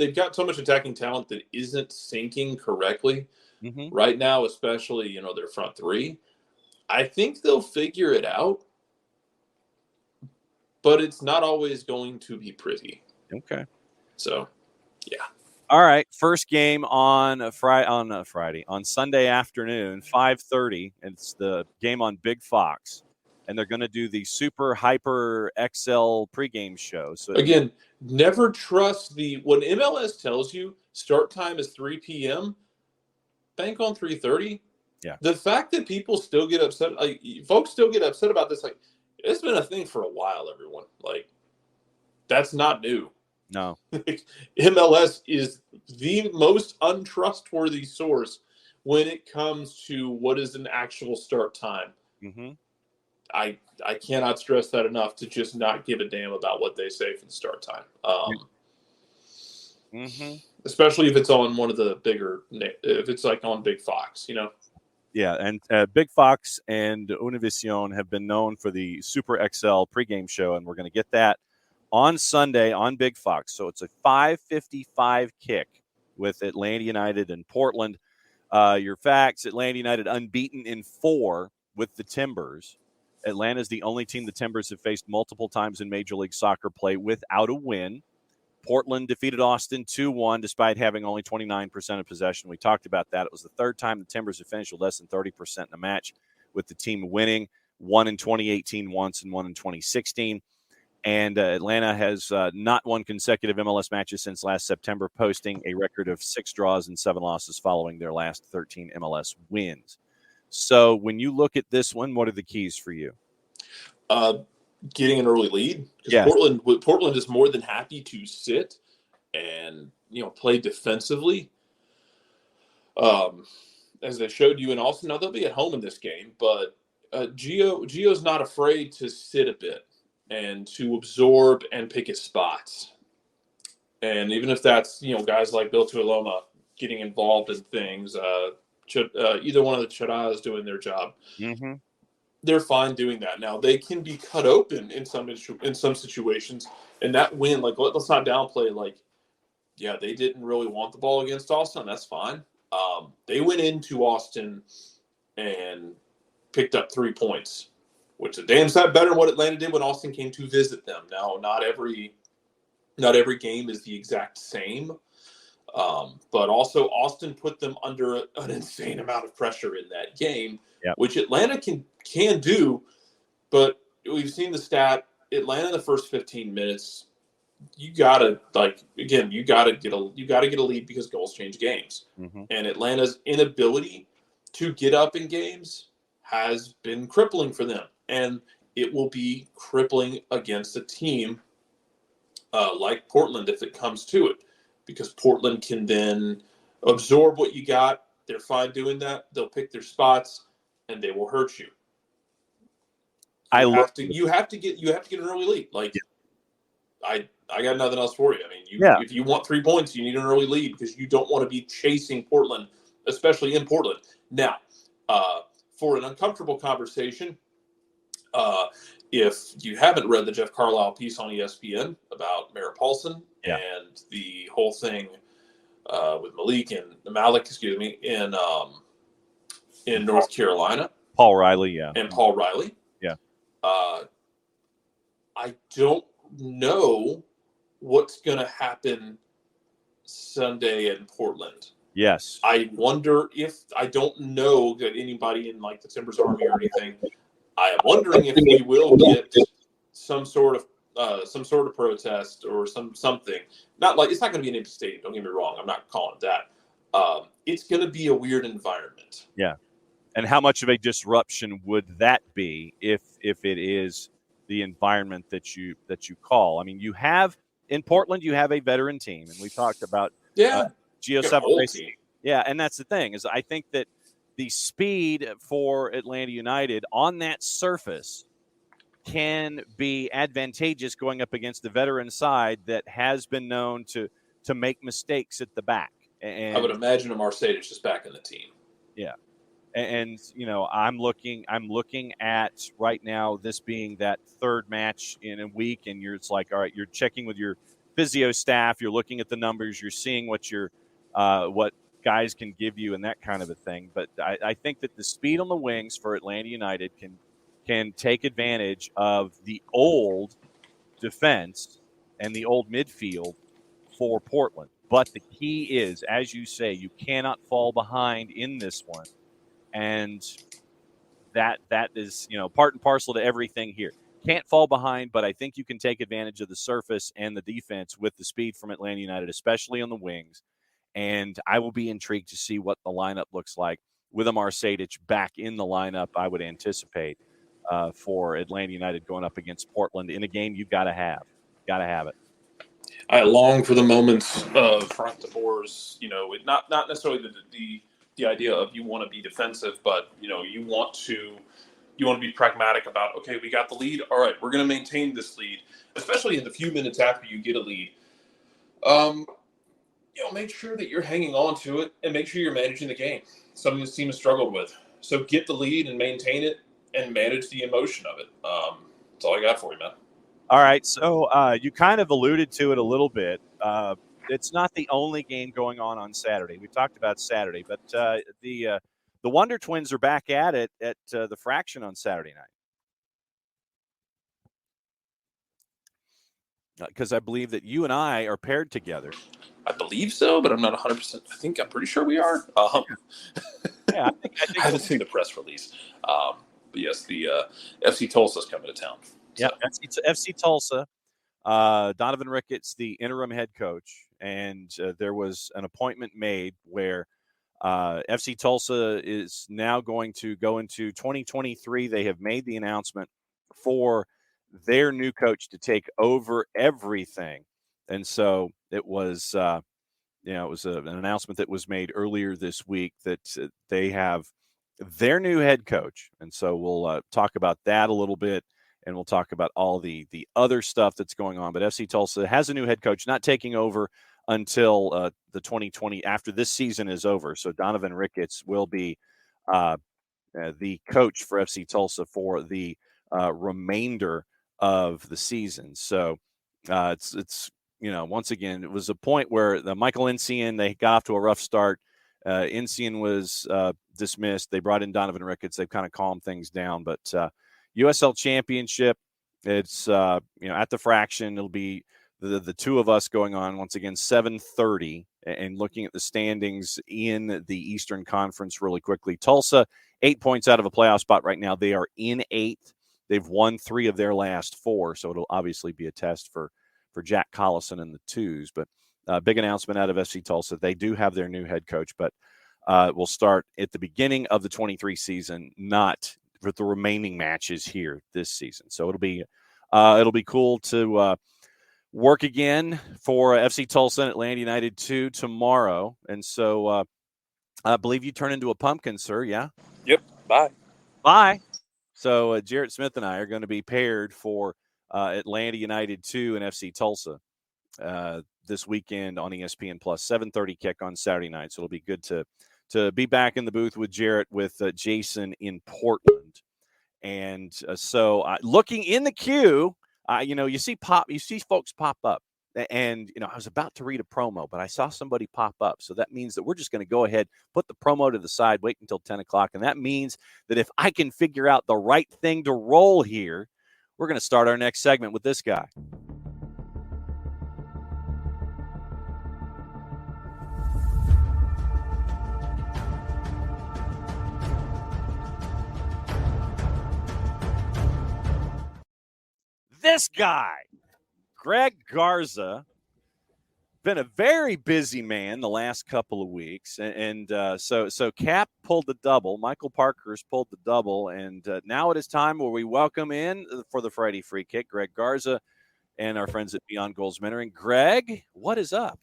attacking talent that isn't syncing correctly right now, especially their front three. I think they'll figure it out, but it's not always going to be pretty. Okay. So, yeah. All right. First game on Sunday afternoon, 5:30. It's the game on Big Fox, and they're going to do the Super Hyper XL pregame show. So again, never trust when MLS tells you start time is 3 p.m. Bank on 3:30. Yeah. The fact that people still get upset, folks still get upset about this, it's been a thing for a while. Everyone, that's not new. No. MLS is the most untrustworthy source when it comes to what is an actual start time. I cannot stress that enough to just not give a damn about what they say for the start time. Especially if it's on one of the bigger, if it's on Big Fox, Yeah, and Big Fox and Univision have been known for the Super XL pregame show, and we're going to get that on Sunday on Big Fox. So it's a 5:55 kick with Atlanta United and Portland. Your facts: Atlanta United unbeaten in 4 with the Timbers. Atlanta is the only team the Timbers have faced multiple times in Major League Soccer play without a win. Portland defeated Austin 2-1 despite having only 29% of possession. We talked about that. It was the third time the Timbers have finished with less than 30% in a match, with the team winning, one in 2018 once and one in 2016. And Atlanta has not won consecutive MLS matches since last September, posting a record of 6 draws and 7 losses following their last 13 MLS wins. So when you look at this one, what are the keys for you? Getting an early lead, because Portland is more than happy to sit and play defensively, as they showed you in Austin. Now they'll be at home in this game, but Gio's not afraid to sit a bit and to absorb and pick his spots. And even if that's guys like Bill Tuiloma getting involved in things, either one of the Charas doing their job. They're fine doing that. Now they can be cut open in some situations, and that win, let's not downplay. They didn't really want the ball against Austin. That's fine. They went into Austin and picked up 3 points, which is a damn sight better than what Atlanta did when Austin came to visit them. Now, not every game is the exact same, but also Austin put them under an insane amount of pressure in that game. Which Atlanta can do, but we've seen the stat. Atlanta in the first 15 minutes, you gotta get a lead because goals change games. And Atlanta's inability to get up in games has been crippling for them, and it will be crippling against a team like Portland if it comes to it, because Portland can then absorb what you got. They're fine doing that. They'll pick their spots, and they will hurt you. You have to get an early lead. I got nothing else for you. I mean, if you want 3 points, you need an early lead, because you don't want to be chasing Portland, especially in Portland. Now, for an uncomfortable conversation, if you haven't read the Jeff Carlisle piece on ESPN about Merritt Paulson and the whole thing with Malik, in North Carolina. Paul Riley, And Paul Riley. Yeah. I don't know what's going to happen Sunday in Portland. Yes. I wonder I don't know that anybody in the Timbers Army or anything. I am wondering if we will get some sort of protest or something. It's not going to be an empty stadium. Don't get me wrong. I'm not calling it that. It's going to be a weird environment. Yeah. And how much of a disruption would that be if it is the environment that you call? I mean, in Portland, you have a veteran team, and we talked about Gio Savarese. Yeah, and that's the thing, is I think that the speed for Atlanta United on that surface can be advantageous going up against the veteran side that has been known to make mistakes at the back. And I would imagine a Mercedes just back in the team. Yeah. And I'm looking at right now this being that third match in a week, and it's all right, you're checking with your physio staff, you're looking at the numbers, you're seeing what what guys can give you and that kind of a thing. But I think that the speed on the wings for Atlanta United can take advantage of the old defense and the old midfield for Portland. But the key is, as you say, you cannot fall behind in this one. And that is, part and parcel to everything here. Can't fall behind, but I think you can take advantage of the surface and the defense with the speed from Atlanta United, especially on the wings. And I will be intrigued to see what the lineup looks like with Amar Sejdic back in the lineup. I would anticipate for Atlanta United going up against Portland in a game you've got to have. Got to have it. I long for the moments of front to boards. Not necessarily the idea of you want to be defensive, but you want to be pragmatic about, okay, we got the lead. All right, we're going to maintain this lead, especially in the few minutes after you get a lead. Make sure that you're hanging on to it and make sure you're managing the game. Something this team has struggled with. So get the lead and maintain it and manage the emotion of it. That's all I got for you, man. All right, so you kind of alluded to it a little bit. It's not the only game going on Saturday. We talked about Saturday, but the Wonder Twins are back at it at the Fraction on Saturday night. Because I believe that you and I are paired together. I believe so, but I'm not 100%. I'm pretty sure we are. Yeah, I haven't seen the press release. But yes, the FC Tulsa's coming to town. Yeah, FC Tulsa. Donovan Ricketts, the interim head coach, and there was an appointment made where FC Tulsa is now going to go into 2023. They have made the announcement for their new coach to take over everything, and so it was, it was an announcement that was made earlier this week that they have their new head coach, and so we'll talk about that a little bit. And we'll talk about all the other stuff that's going on. But FC Tulsa has a new head coach, not taking over until the 2020, after this season is over. So Donovan Ricketts will be the coach for FC Tulsa for the remainder of the season. So it's once again, it was a point where the Michael Encian, they got off to a rough start. Encian was dismissed. They brought in Donovan Ricketts. They've kind of calmed things down, but USL Championship, it's at the Fraction. It'll be the two of us going on once again 7:30 and looking at the standings in the Eastern Conference really quickly. Tulsa 8 points out of a playoff spot right now. They are in 8th. They've won 3 of their last 4, so it'll obviously be a test for Jack Collison and the Twos. But big announcement out of FC Tulsa. They do have their new head coach, but we'll start at the beginning of the 23 season, not with the remaining matches here this season. So it'll be cool to work again for FC Tulsa and Atlanta United 2 tomorrow. And so I believe you turn into a pumpkin, sir. Yeah. Yep. Bye. So Jarrett Smith and I are going to be paired for Atlanta United 2 and FC Tulsa this weekend on ESPN Plus. 7:30 kick on Saturday night. So it'll be good to be back in the booth with Jarrett, with Jason in Portland. And so looking in the queue, you see folks pop up. And, I was about to read a promo, but I saw somebody pop up. So that means that we're just going to go ahead, put the promo to the side, wait until 10 o'clock. And that means that if I can figure out the right thing to roll here, we're going to start our next segment with this guy. This guy, Greg Garza, been a very busy man the last couple of weeks, and so Cap pulled the double. Michael Parker's pulled the double, and now it is time where we welcome in for the Friday Free Kick, Greg Garza and our friends at Beyond Goals Mentoring. Greg, what is up?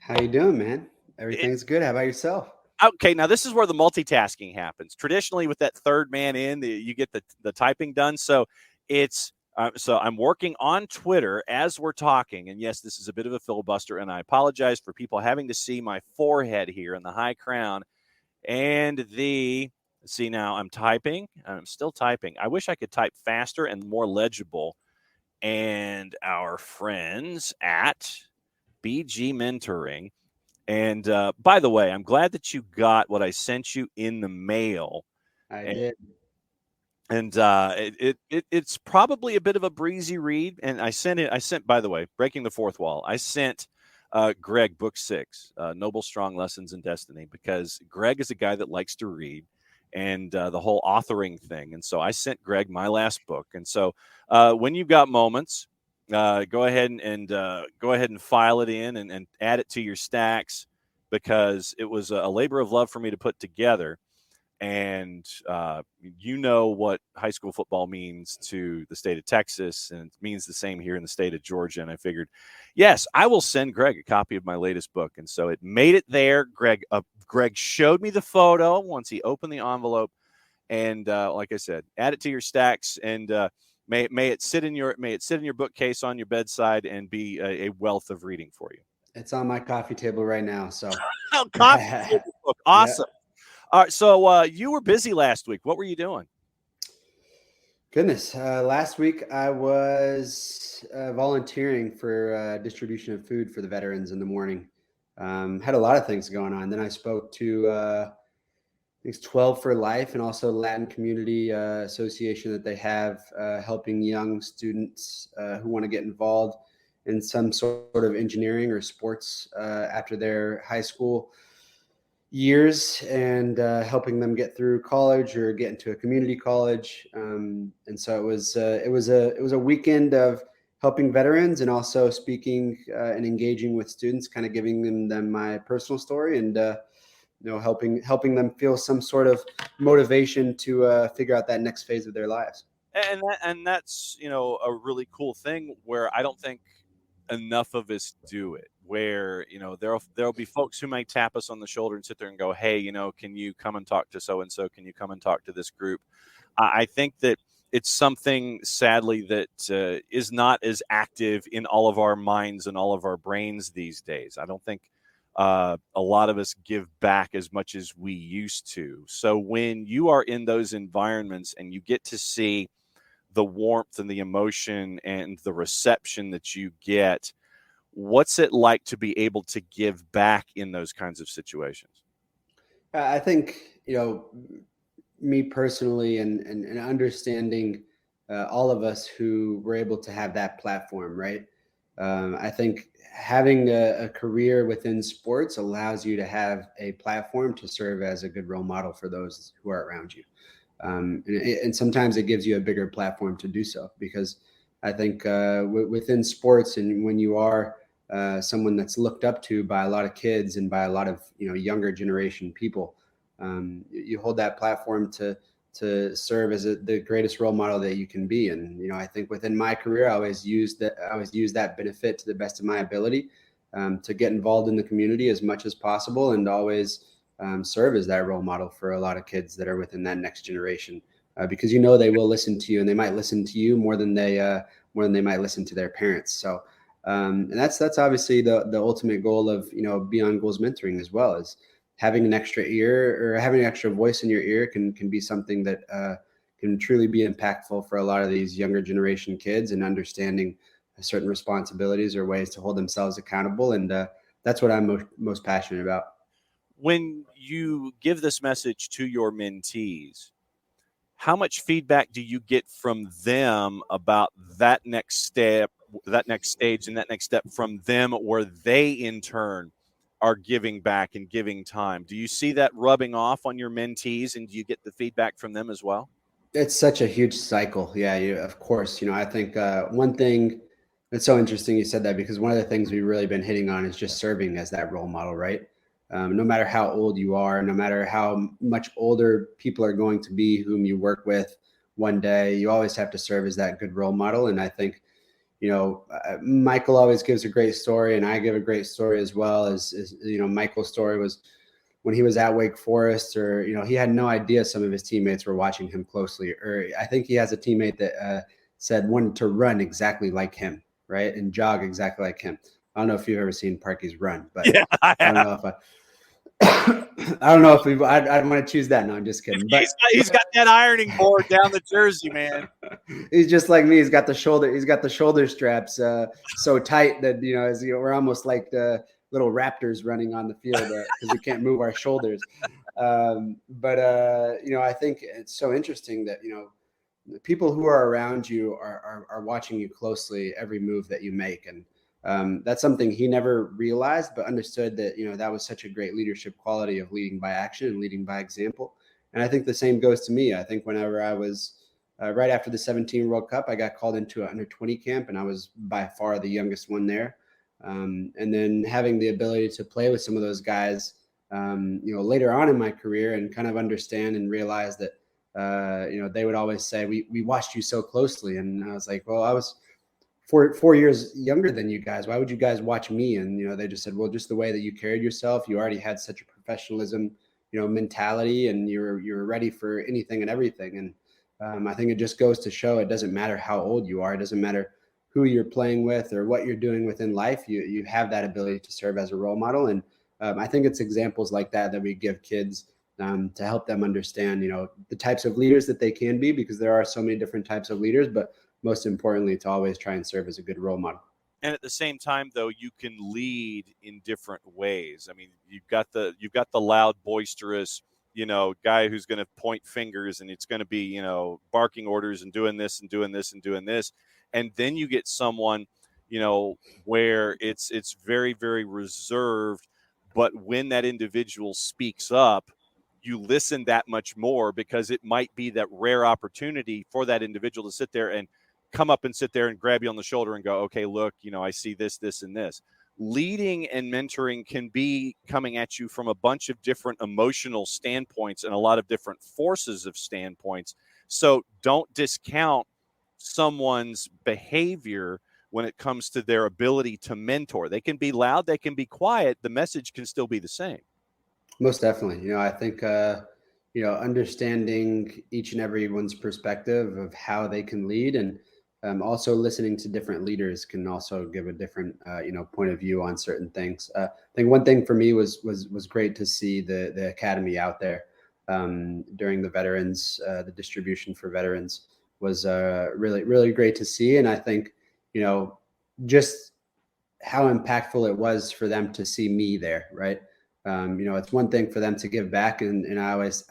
How you doing, man? Everything's good. How about yourself? Okay, now this is where the multitasking happens. Traditionally, with that third man in, you get the typing done. So it's so I'm working on Twitter as we're talking. And yes, this is a bit of a filibuster, and I apologize for people having to see my forehead here and the high crown and see now I'm typing. I'm still typing. I wish I could type faster and more legible and our friends at BG Mentoring. And by the way, I'm glad that you got what I sent you in the mail. I did. And it's probably a bit of a breezy read. And I sent, by the way, breaking the fourth wall, I sent Greg book 6, Noble Strong Lessons in Destiny, because Greg is a guy that likes to read and the whole authoring thing. And so I sent Greg my last book. And so when you've got moments, go ahead and file it in and add it to your stacks, because it was a labor of love for me to put together. And you know what high school football means to the state of Texas, and it means the same here in the state of Georgia. And I figured, yes, I will send Greg a copy of my latest book. And so it made it there. Greg showed me the photo once he opened the envelope, and like I said, add it to your stacks, and may it sit in your bookcase on your bedside and be a wealth of reading for you. It's on my coffee table right now. So coffee table book, awesome. Yep. All right, so you were busy last week. What were you doing? Goodness. Last week I was volunteering for distribution of food for the veterans in the morning. Had a lot of things going on. Then I spoke to I think it's 12 for Life, and also Latin Community Association that they have helping young students who want to get involved in some sort of engineering or sports after their high school years, and helping them get through college or get into a community college. And so it was a weekend of helping veterans, and also speaking and engaging with students, kind of giving them my personal story, and helping them feel some sort of motivation to figure out that next phase of their lives. And that's a really cool thing, where I don't think enough of us do it, where there'll be folks who may tap us on the shoulder and sit there and go, hey, can you come and talk to so and so? Can you come and talk to this group? I think that it's something, sadly, that is not as active in all of our minds and all of our brains these days. I don't think a lot of us give back as much as we used to. So when you are in those environments and you get to see the warmth and the emotion and the reception that you get, what's it like to be able to give back in those kinds of situations? I think, me personally, and understanding all of us who were able to have that platform, right? I think having a career within sports allows you to have a platform to serve as a good role model for those who are around you. And sometimes it gives you a bigger platform to do so, because I think within sports, and when you are someone that's looked up to by a lot of kids and by a lot of younger generation people, you hold that platform to serve as the greatest role model that you can be. And I think within my career, I always use that benefit to the best of my ability, to get involved in the community as much as possible, and always serve as that role model for a lot of kids that are within that next generation, because they will listen to you, and they might listen to you more than they might listen to their parents. So and that's obviously the ultimate goal of Beyond Goals Mentoring, as well as having an extra ear, or having an extra voice in your ear can be something that can truly be impactful for a lot of these younger generation kids, and understanding certain responsibilities or ways to hold themselves accountable. And that's what I'm most passionate about. When you give this message to your mentees, how much feedback do you get from them about that next step, that next stage, and that next step from them, where they in turn are giving back and giving time? Do you see that rubbing off on your mentees, and do you get the feedback from them as well? It's such a huge cycle. Yeah, of course. I think one thing that's so interesting you said that, because one of the things we've really been hitting on is just serving as that role model, right? No matter how old you are, no matter how much older people are going to be whom you work with one day, you always have to serve as that good role model. And I think, Michael always gives a great story, and I give a great story as well. As Michael's story was when he was at Wake Forest, or, he had no idea some of his teammates were watching him closely. Or I think he has a teammate that said wanted to run exactly like him, right? And jog exactly like him. I don't know if you've ever seen Parkey's run, but yeah, I don't know if I'd want to choose that. No, I'm just kidding. But he's got that ironing board down the jersey, man. He's just like me. He's got the shoulder straps so tight that we're almost like the little raptors running on the field because we can't move our shoulders. But I think it's so interesting that the people who are around you are watching you closely every move that you make, and that's something he never realized, but understood that that was such a great leadership quality of leading by action and leading by example. And I think the same goes to me. I think whenever I was right after the 2017 World Cup, I got called into an under-20 camp, and I was by far the youngest one there. And then having the ability to play with some of those guys, later on in my career, and kind of understand and realize that, they would always say, we watched you so closely. And I was like, well, I was 4 years younger than you guys. Why would you guys watch me? And, they just said, well, just the way that you carried yourself, you already had such a professionalism, mentality, and you're ready for anything and everything. And I think it just goes to show it doesn't matter how old you are. It doesn't matter who you're playing with or what you're doing within life. You have that ability to serve as a role model. And I think it's examples like that we give kids to help them understand, the types of leaders that they can be, because there are so many different types of leaders, but most importantly, to always try and serve as a good role model. And at the same time, though, you can lead in different ways. I mean, you've got the loud, boisterous, guy who's going to point fingers, and it's going to be, barking orders and doing this and doing this and doing this. And then you get someone, where it's very, very reserved. But when that individual speaks up, you listen that much more, because it might be that rare opportunity for that individual to sit there and come up and sit there and grab you on the shoulder and go, okay, look, I see this, this, and this. Leading and mentoring can be coming at you from a bunch of different emotional standpoints and a lot of different forces of standpoints. So don't discount someone's behavior when it comes to their ability to mentor. They can be loud, they can be quiet. The message can still be the same. Most definitely. I think, understanding each and everyone's perspective of how they can lead, and also listening to different leaders can also give a different, point of view on certain things. I think one thing for me was great to see the academy out there during the veterans, the distribution for veterans was really, really great to see. And I think, just how impactful it was for them to see me there, right? It's one thing for them to give back. And I always,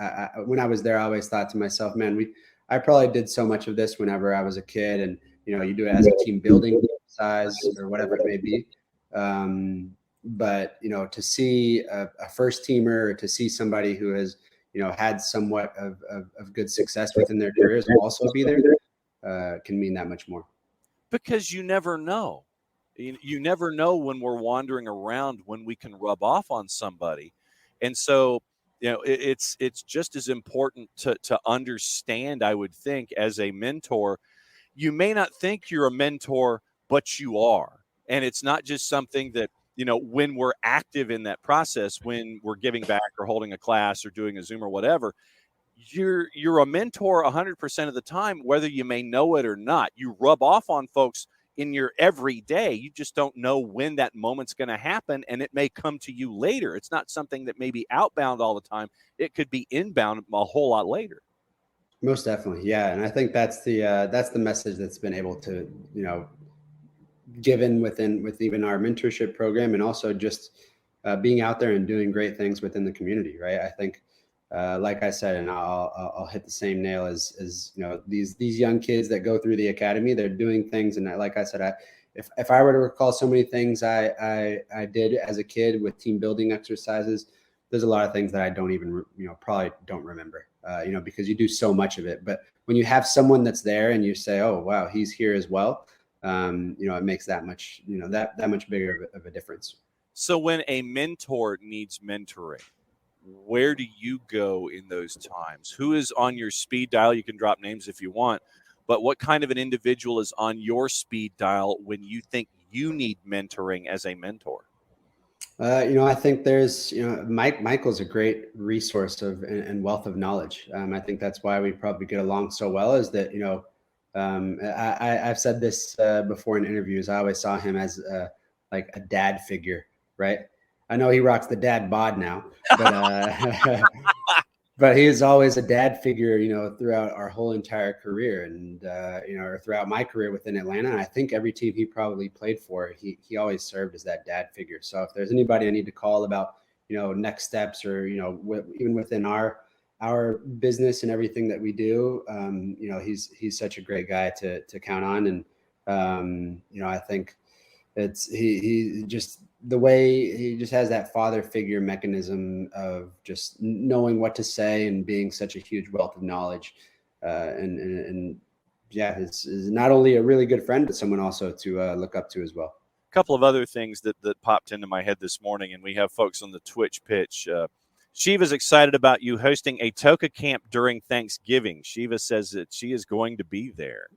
when I was there, I always thought to myself, man, I probably did so much of this whenever I was a kid, and, you do it as a team building size or whatever it may be. But, to see a first teamer, or to see somebody who has, had somewhat of good success within their careers also be there, can mean that much more. Because you never know. You never know when we're wandering around when we can rub off on somebody. And so, it's just as important to understand, I would think, as a mentor. You may not think you're a mentor, but you are. And it's not just something that, when we're active in that process, when we're giving back or holding a class or doing a Zoom or whatever, you're a mentor 100% of the time, whether you may know it or not. You rub off on folks in your everyday. You just don't know when that moment's going to happen, and it may come to you later. It's not something that may be outbound all the time. It could be inbound a whole lot later. Most definitely. Yeah. And I think that's the message that's been able to, given with even our mentorship program, and also just being out there and doing great things within the community. Right. I think, like I said, and I'll hit the same nail as these young kids that go through the academy, they're doing things. And like I said, if I were to recall so many things I did as a kid with team building exercises, there's a lot of things that I don't even, probably don't remember, because you do so much of it. But when you have someone that's there and you say, oh, wow, he's here as well, it makes that much, that much bigger of a difference. So when a mentor needs mentoring, where do you go in those times? Who is on your speed dial? You can drop names if you want, but what kind of an individual is on your speed dial when you think you need mentoring as a mentor? I think there's, Michael's a great resource and wealth of knowledge. I think that's why we probably get along so well, is that, I've said this before in interviews. I always saw him as like a dad figure, right? I know he rocks the dad bod now, but But he was always a dad figure, throughout our whole entire career, and or throughout my career within Atlanta. And I think every team he probably played for, he always served as that dad figure. So if there's anybody I need to call about, next steps, or even within our business and everything that we do, he's such a great guy to count on. And I think it's he just the way he just has that father figure mechanism of just knowing what to say and being such a huge wealth of knowledge, and yeah, is not only a really good friend, but someone also to look up to as well. A couple of other things that popped into my head this morning, and we have folks on the Twitch pitch. Shiva's excited about you hosting a Toka camp during Thanksgiving. Shiva says that she is going to be there.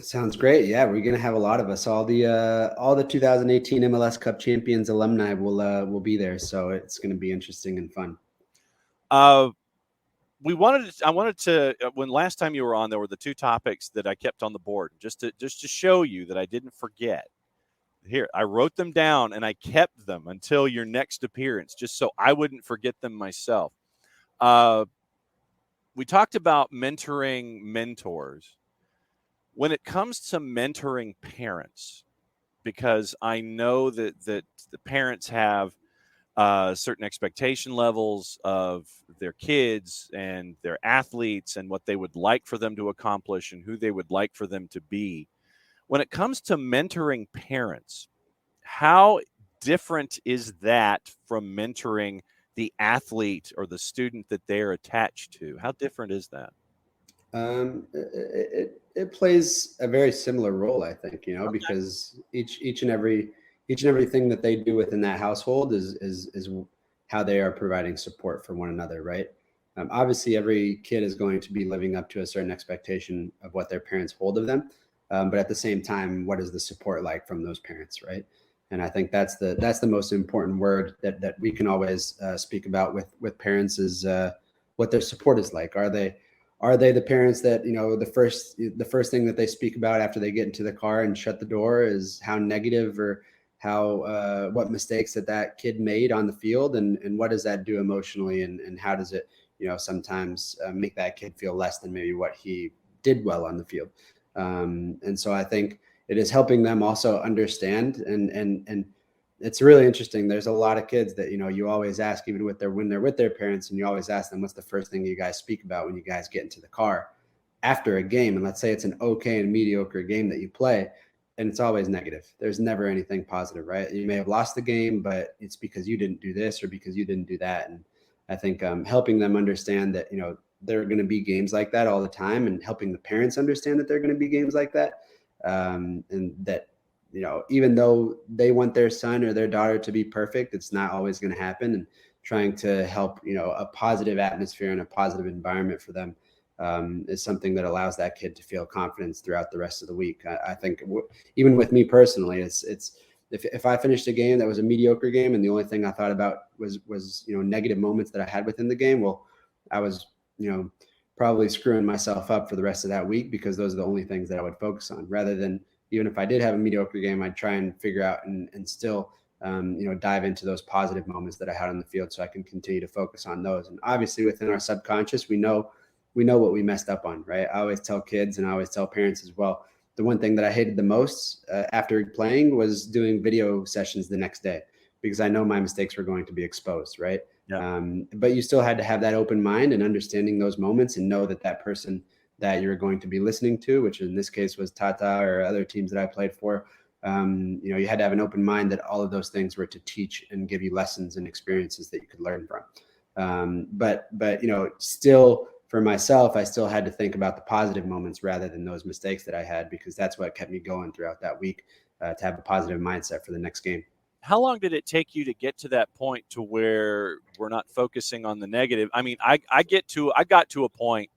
Sounds great. Yeah, we're gonna have a lot of us. All the 2018 MLS Cup champions alumni will be there, so it's gonna be interesting and fun. I wanted to when last time you were on, there were the two topics that I kept on the board just to show you that I didn't forget. Here, I wrote them down and I kept them until your next appearance, just so I wouldn't forget them myself. We talked about mentoring mentors. When it comes to mentoring parents, because I know that the parents have certain expectation levels of their kids and their athletes and what they would like for them to accomplish and who they would like for them to be. When it comes to mentoring parents, how different is that from mentoring the athlete or the student that they're attached to? How different is that? It plays a very similar role, I think, okay. Because each and everything that they do within that household is how they are providing support for one another, right? Obviously, every kid is going to be living up to a certain expectation of what their parents hold of them, but at the same time, what is the support like from those parents, right? And I think that's the most important word that we can always speak about with parents is what their support is like. Are they the parents that, the first thing that they speak about after they get into the car and shut the door is how negative or how what mistakes that kid made on the field, and what does that do emotionally, and how does it sometimes make that kid feel less than maybe what he did well on the field. And so I think it is helping them also understand, and it's really interesting. There's a lot of kids that, you always ask, even when they're with their parents, and you always ask them, what's the first thing you guys speak about when you guys get into the car after a game? And let's say it's an okay and mediocre game that you play, and it's always negative. There's never anything positive, right? You may have lost the game, but it's because you didn't do this or because you didn't do that. And I think helping them understand that, there are going to be games like that all the time, and helping the parents understand that there are going to be games like that. And that, even though they want their son or their daughter to be perfect, it's not always going to happen. And trying to help, a positive atmosphere and a positive environment for them is something that allows that kid to feel confidence throughout the rest of the week. I think even with me personally, it's if I finished a game that was a mediocre game and the only thing I thought about was negative moments that I had within the game, well, I was probably screwing myself up for the rest of that week, because those are the only things that I would focus on, rather than, even if I did have a mediocre game, I'd try and figure out and still dive into those positive moments that I had on the field, so I can continue to focus on those. And obviously within our subconscious, we know what we messed up on, right? I always tell kids, and I always tell parents as well, the one thing that I hated the most after playing was doing video sessions the next day, because I know my mistakes were going to be exposed, right? Yeah. But you still had to have that open mind and understanding those moments, and know that person that you're going to be listening to, which in this case was Tata or other teams that I played for, you had to have an open mind that all of those things were to teach and give you lessons and experiences that you could learn from. But still, for myself, I still had to think about the positive moments rather than those mistakes that I had, because that's what kept me going throughout that week, to have a positive mindset for the next game. How long did it take you to get to that point to where we're not focusing on the negative? I mean, I got to a point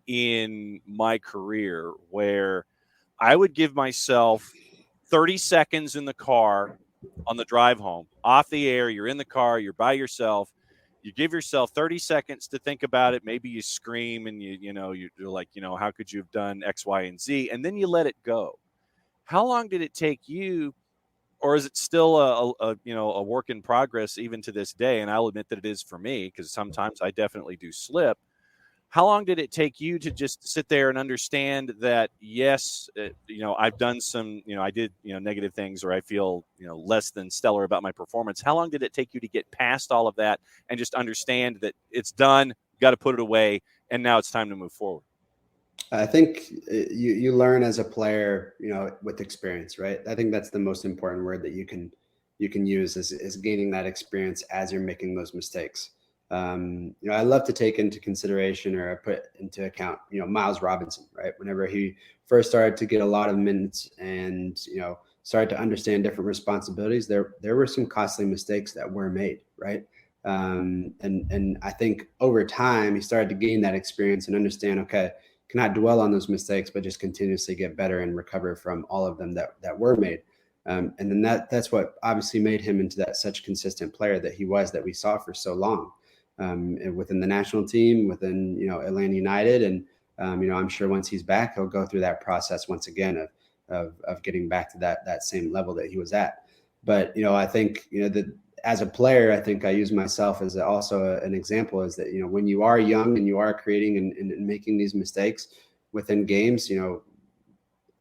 in my career where I would give myself 30 seconds in the car on the drive home, off the air. You're in the car, you're by yourself. You give yourself 30 seconds to think about it. Maybe you scream and you're like, how could you have done X, Y, and Z? And then you let it go. How long did it take you or is it still a work in progress even to this day? And I'll admit that it is for me, because sometimes I definitely do slip. How long did it take you to just sit there and understand that, yes, I've done some, I did, negative things, or I feel, less than stellar about my performance? How long did it take you to get past all of that and just understand that it's done, got to put it away, and now it's time to move forward? I think you learn as a player, with experience, right? I think that's the most important word that you can use is gaining that experience as you're making those mistakes. I love to take into consideration, or I put into account, Miles Robinson, right? Whenever he first started to get a lot of minutes and, started to understand different responsibilities, there were some costly mistakes that were made, right? And I think over time he started to gain that experience and understand, okay, cannot dwell on those mistakes, but just continuously get better and recover from all of them that were made. And then that's what obviously made him into that such consistent player that he was, that we saw for so long. Within the national team, within Atlanta United, and I'm sure once he's back, he'll go through that process once again of getting back to that same level that he was at. But I think that as a player, I think I use myself as also an example, is that when you are young and you are creating and making these mistakes within games,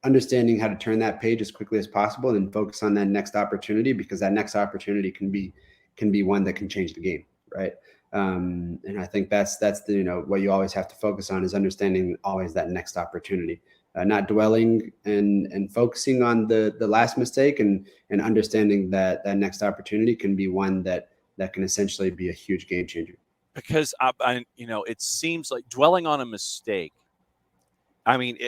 understanding how to turn that page as quickly as possible and focus on that next opportunity, because that next opportunity can be one that can change the game, right? And I think that's the what you always have to focus on, is understanding always that next opportunity, not dwelling and focusing on the last mistake, and understanding that next opportunity can be one that can essentially be a huge game changer. Because it seems like dwelling on a mistake, I mean,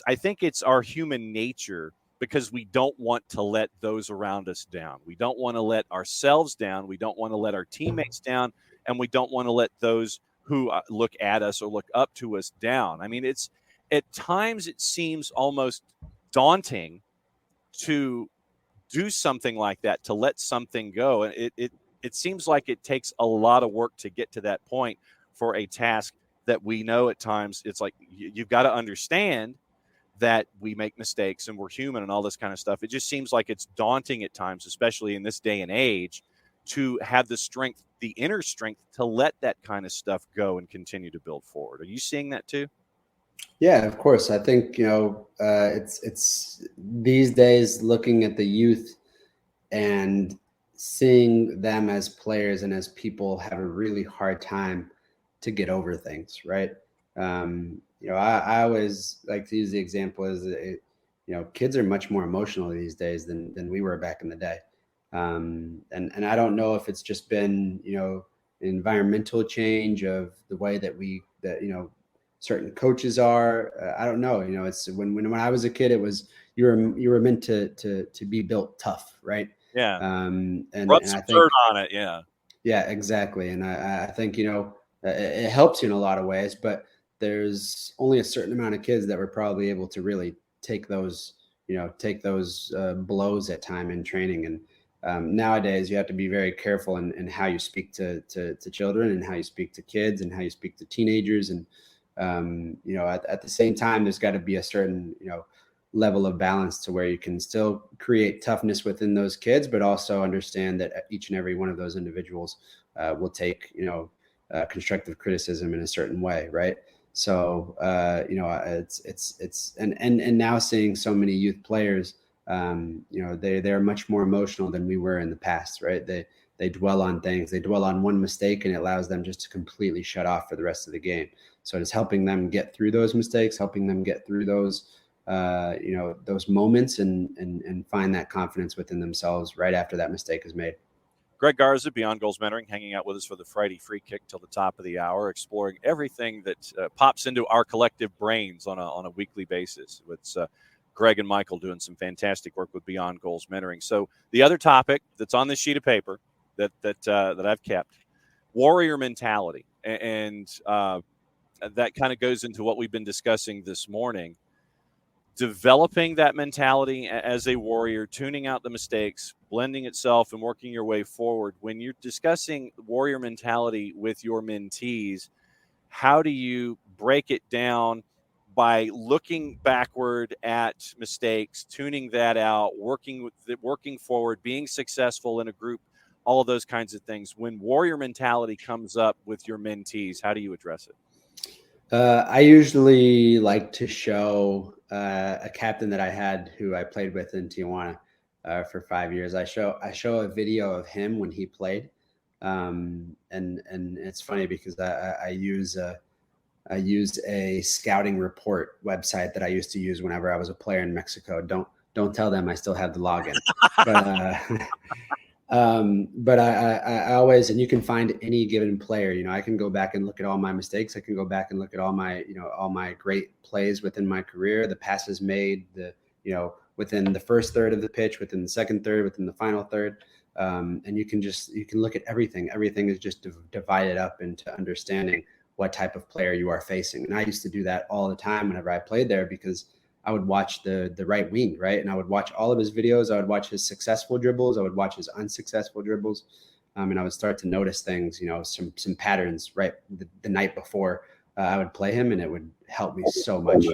I think it's our human nature, because we don't want to let those around us down. We don't want to let ourselves down. We don't want to let our teammates down. And we don't want to let those who look at us or look up to us down. I mean, at times it seems almost daunting to do something like that, to let something go. And it seems like it takes a lot of work to get to that point for a task that we know at times it's like you've got to understand that we make mistakes and we're human and all this kind of stuff. It just seems like it's daunting at times, especially in this day and age, to have the strength, the inner strength, to let that kind of stuff go and continue to build forward. Are you seeing that too? Yeah, of course. I think, it's these days, looking at the youth and seeing them as players and as people have a really hard time to get over things, right? I always like to use the example as, kids are much more emotional these days than we were back in the day. And I don't know if it's just been, environmental change of the way that certain coaches are. I don't know. It's when I was a kid, it was you were meant to be built tough, right? Yeah. And some I think dirt on it. Yeah, exactly. And I think it helps you in a lot of ways, but there's only a certain amount of kids that were probably able to really take those blows at time in training. And nowadays you have to be very careful in how you speak to children, and how you speak to kids, and how you speak to teenagers. And at the same time, there's got to be a certain level of balance to where you can still create toughness within those kids, but also understand that each and every one of those individuals will take constructive criticism in a certain way, right? So it's and now seeing so many youth players, they're much more emotional than we were in the past, right? They dwell on things. They dwell on one mistake, and it allows them just to completely shut off for the rest of the game. So it's helping them get through those mistakes, helping them get through those moments, and find that confidence within themselves right after that mistake is made. Greg Garza, Beyond Goals Mentoring, hanging out with us for the Friday Free Kick till the top of the hour, exploring everything that pops into our collective brains on a weekly basis. It's Greg and Michael doing some fantastic work with Beyond Goals Mentoring. So the other topic that's on this sheet of paper that I've kept, warrior mentality, and that kind of goes into what we've been discussing this morning. Developing that mentality as a warrior, tuning out the mistakes, blending itself, and working your way forward. When you're discussing warrior mentality with your mentees, how do you break it down by looking backward at mistakes, tuning that out, working forward, being successful in a group, all of those kinds of things. When warrior mentality comes up with your mentees, how do you address it? I usually like to show a captain that I had who I played with in Tijuana for 5 years. I show a video of him when he played, and it's funny because I use a scouting report website that I used to use whenever I was a player in Mexico. Don't tell them I still have the login, but I always, and you can find any given player, I can go back and look at all my mistakes. I can go back and look at all my great plays within my career, the passes made, within the first third of the pitch, within the second third, within the final third. And you can look at everything. Everything is just divided up into understanding what type of player you are facing. And I used to do that all the time whenever I played there, because I would watch the right wing, right? And I would watch all of his videos. I would watch his successful dribbles. I would watch his unsuccessful dribbles. And I would start to notice things, some patterns, right? The night before I would play him, and it would help me so much.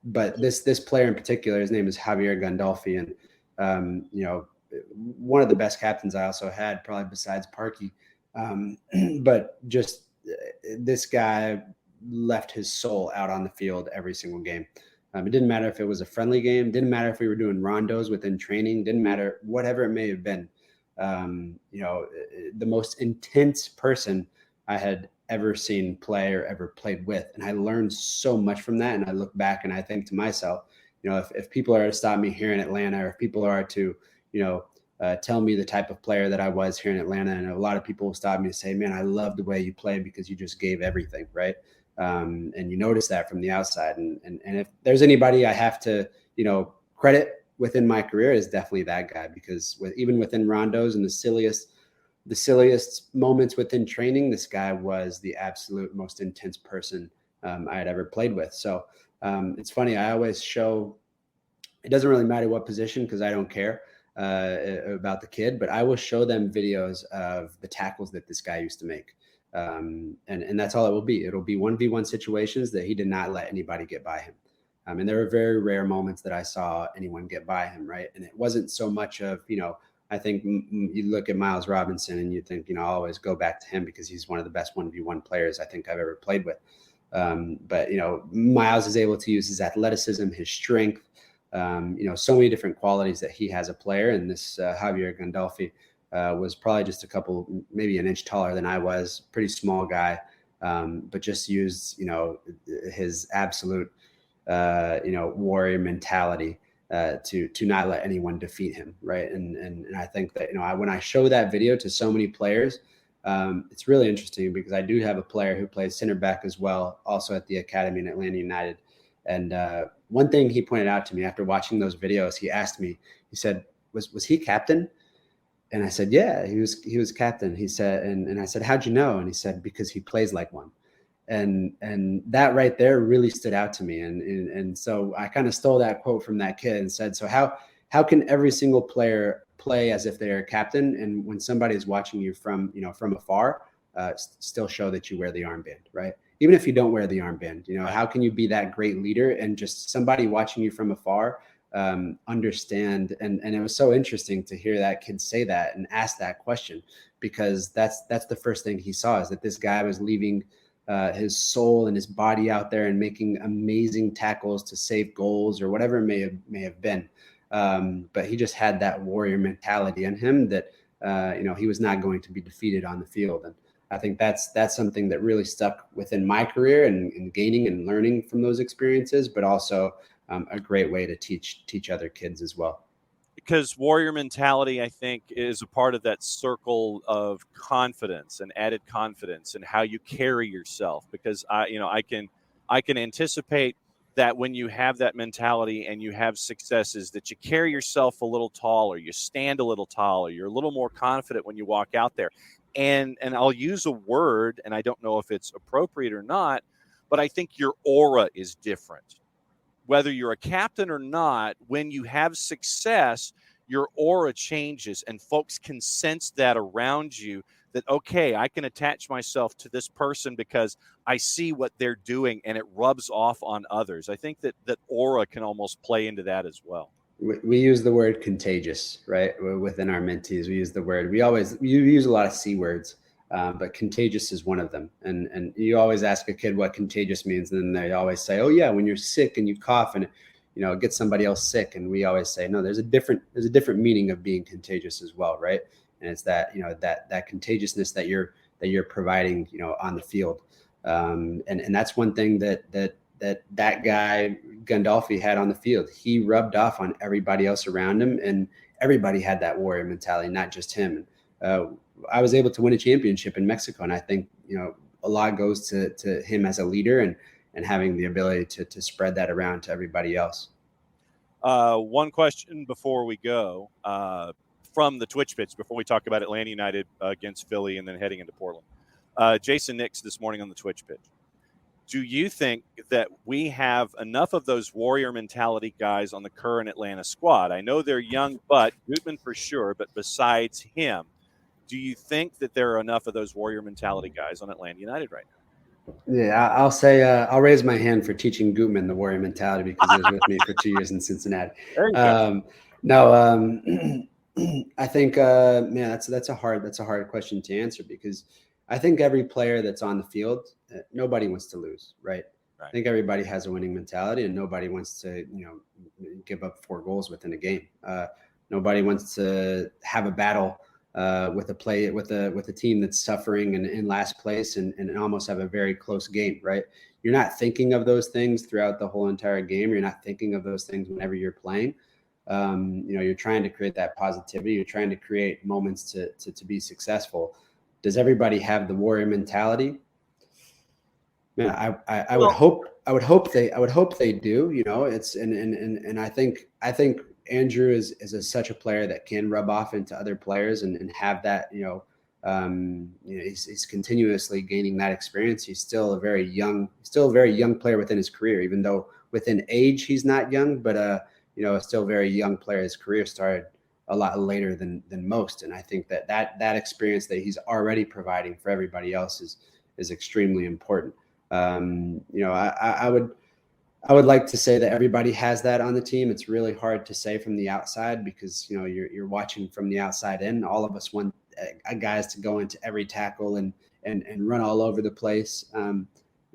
But this player in particular, his name is Javier Gandolfi. And, one of the best captains I also had, probably besides Parkey. But just this guy left his soul out on the field every single game. It didn't matter if it was a friendly game, didn't matter if we were doing rondos within training, didn't matter, whatever it may have been. The most intense person I had ever seen play or ever played with. And I learned so much from that. And I look back and I think to myself, if people are to stop me here in Atlanta, or if people are to, tell me the type of player that I was here in Atlanta, and a lot of people will stop me and say, man, I love the way you play because you just gave everything, right? And you notice that from the outside. And if there's anybody I have to, credit within my career, is definitely that guy, because even within rondos and the silliest moments within training, this guy was the absolute most intense person I had ever played with. So it's funny. I always show, it doesn't really matter what position, because I don't care about the kid, but I will show them videos of the tackles that this guy used to make. And that's all it will be. It'll be 1v1 situations that he did not let anybody get by him. And there were very rare moments that I saw anyone get by him, right? And it wasn't so much of, I think you look at Miles Robinson and you think, I'll always go back to him because he's one of the best 1v1 players I think I've ever played with. But Miles is able to use his athleticism, his strength, so many different qualities that he has a player. And this Javier Gandolfi was probably just maybe an inch taller than I was, pretty small guy, but just used, his absolute, warrior mentality to not let anyone defeat him, right? And I think that, when I show that video to so many players, it's really interesting, because I do have a player who plays center back as well, also at the academy in Atlanta United. And one thing he pointed out to me after watching those videos, he asked me, he said, was he captain? And I said, yeah, he was captain. He said, and I said, how'd you know? And he said, because he plays like one. And that right there really stood out to me. And so I kind of stole that quote from that kid and said, so how can every single player play as if they're a captain, and when somebody's watching you from afar, still show that you wear the armband, right? Even if you don't wear the armband, how can you be that great leader and just somebody watching you from afar understand? And it was so interesting to hear that kid say that and ask that question, because that's the first thing he saw, is that this guy was leaving his soul and his body out there and making amazing tackles to save goals or whatever it may have been. But he just had that warrior mentality in him that he was not going to be defeated on the field. And I think that's something that really stuck within my career, and gaining and learning from those experiences, but also a great way to teach other kids as well. Because warrior mentality, I think, is a part of that circle of confidence and added confidence and how you carry yourself. Because I can anticipate that when you have that mentality and you have successes, that you carry yourself a little taller, you stand a little taller, you're a little more confident when you walk out there. And I'll use a word, and I don't know if it's appropriate or not, but I think your aura is different. Whether you're a captain or not, when you have success, your aura changes, and folks can sense that around you, that, okay, I can attach myself to this person because I see what they're doing and it rubs off on others. I think that aura can almost play into that as well. We use the word contagious, right? Within our mentees, we use the word. We use a lot of C words, but contagious is one of them. And you always ask a kid what contagious means, and then they always say, "Oh yeah, when you're sick and you cough and get somebody else sick." And we always say, no, there's a different meaning of being contagious as well, right? And it's that that contagiousness that you're providing on the field, and that's one thing that guy Gandolfi had on the field. He rubbed off on everybody else around him, and everybody had that warrior mentality, not just him. I was able to win a championship in Mexico, and I think a lot goes to him as a leader and having the ability to spread that around to everybody else. One question before we go from the Twitch pitch, before we talk about Atlanta United against Philly and then heading into Portland. Jason Nix this morning on the Twitch pitch. Do you think that we have enough of those warrior mentality guys on the current Atlanta squad? I know they're young, but Gutman for sure. But besides him, do you think that there are enough of those warrior mentality guys on Atlanta United right now? Yeah, I'll say I'll raise my hand for teaching Gutman the warrior mentality because he was with me for 2 years in Cincinnati. There you go. I think man, that's a hard question to answer, because I think every player that's on the field, nobody wants to lose, right? I think everybody has a winning mentality, and nobody wants to give up 4 goals within a game. Nobody wants to have a battle with a team that's suffering and in last place and almost have a very close game, right? You're not thinking of those things throughout the whole entire game. You're not thinking of those things whenever you're playing. You're trying to create that positivity. You're trying to create moments to be successful. Does everybody have the warrior mentality? Man, I would hope they do. It's and I think Andrew is such a player that can rub off into other players and have that. He's continuously gaining that experience. He's still a very young player within his career, even though within age he's not young, but still a very young player. His career started a lot later than most, and I think that experience that he's already providing for everybody else is extremely important. I would like to say that everybody has that on the team. It's really hard to say from the outside because you're watching from the outside in. All of us want guys to go into every tackle and run all over the place.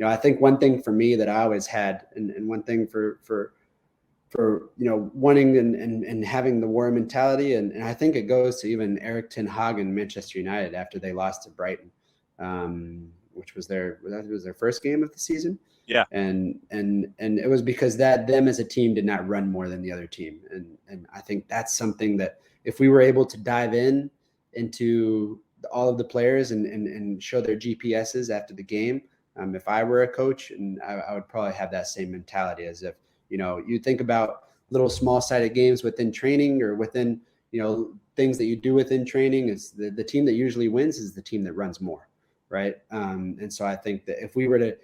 I think one thing for me that I always had, and one thing for wanting and having the war mentality, and I think it goes to even Erik ten Hag and Manchester United after they lost to Brighton, which was their first game of the season. Yeah, and it was because them as a team did not run more than the other team, and I think that's something that if we were able to dive into all of the players and show their GPSs after the game, if I were a coach, and I would probably have that same mentality as if you think about little small-sided games within training or within things that you do within training. Is the team that usually wins is the team that runs more, right? And so I think that if we were to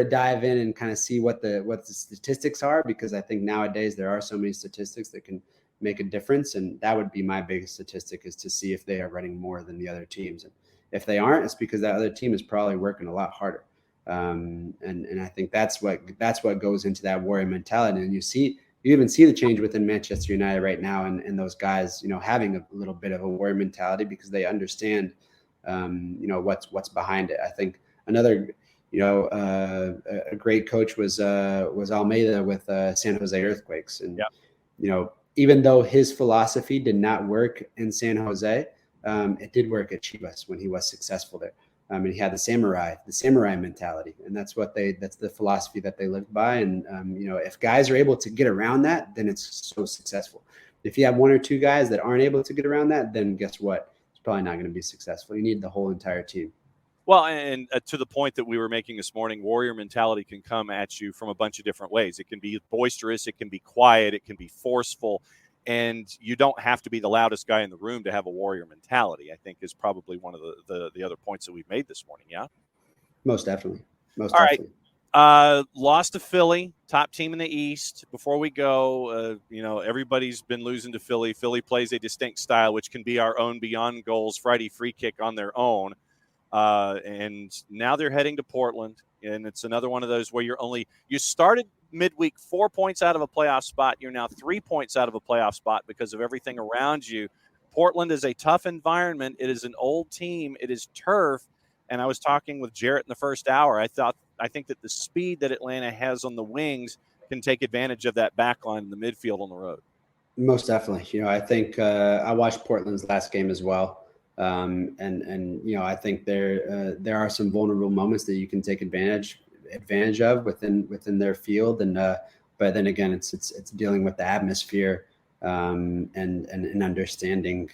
dive in and kind of see what the statistics are, because I think nowadays there are so many statistics that can make a difference, and that would be my biggest statistic, is to see if they are running more than the other teams. And if they aren't, it's because that other team is probably working a lot harder. And I think that's what goes into that warrior mentality. And you even see the change within Manchester United right now, and those guys, having a little bit of a warrior mentality because they understand, what's behind it. I think another, a great coach was Almeida with San Jose Earthquakes, and even though his philosophy did not work in San Jose, it did work at Chivas when he was successful there. And he had the samurai mentality, and that's the philosophy that they live by. And if guys are able to get around that, then it's so successful. If you have 1 or 2 guys that aren't able to get around that, then guess what? It's probably not going to be successful. You need the whole entire team. Well, and to the point that we were making this morning, warrior mentality can come at you from a bunch of different ways. It can be boisterous, it can be quiet, it can be forceful. And you don't have to be the loudest guy in the room to have a warrior mentality, I think, is probably one of the other points that we've made this morning. Yeah, most definitely. All right. Lost to Philly, top team in the East. Before we go, everybody's been losing to Philly. Philly plays a distinct style, which can be our own Beyond Goals Friday free kick on their own. And now they're heading to Portland, and it's another one of those where you started midweek 4 points out of a playoff spot. You're now 3 points out of a playoff spot because of everything around you. Portland is a tough environment. It is an old team. It is turf. And I was talking with Jarrett in the first hour. I think that the speed that Atlanta has on the wings can take advantage of that back line in the midfield on the road. Most definitely. I think I watched Portland's last game as well. And I think there are some vulnerable moments that you can take advantage of within their field. And but then again, it's dealing with the atmosphere and understanding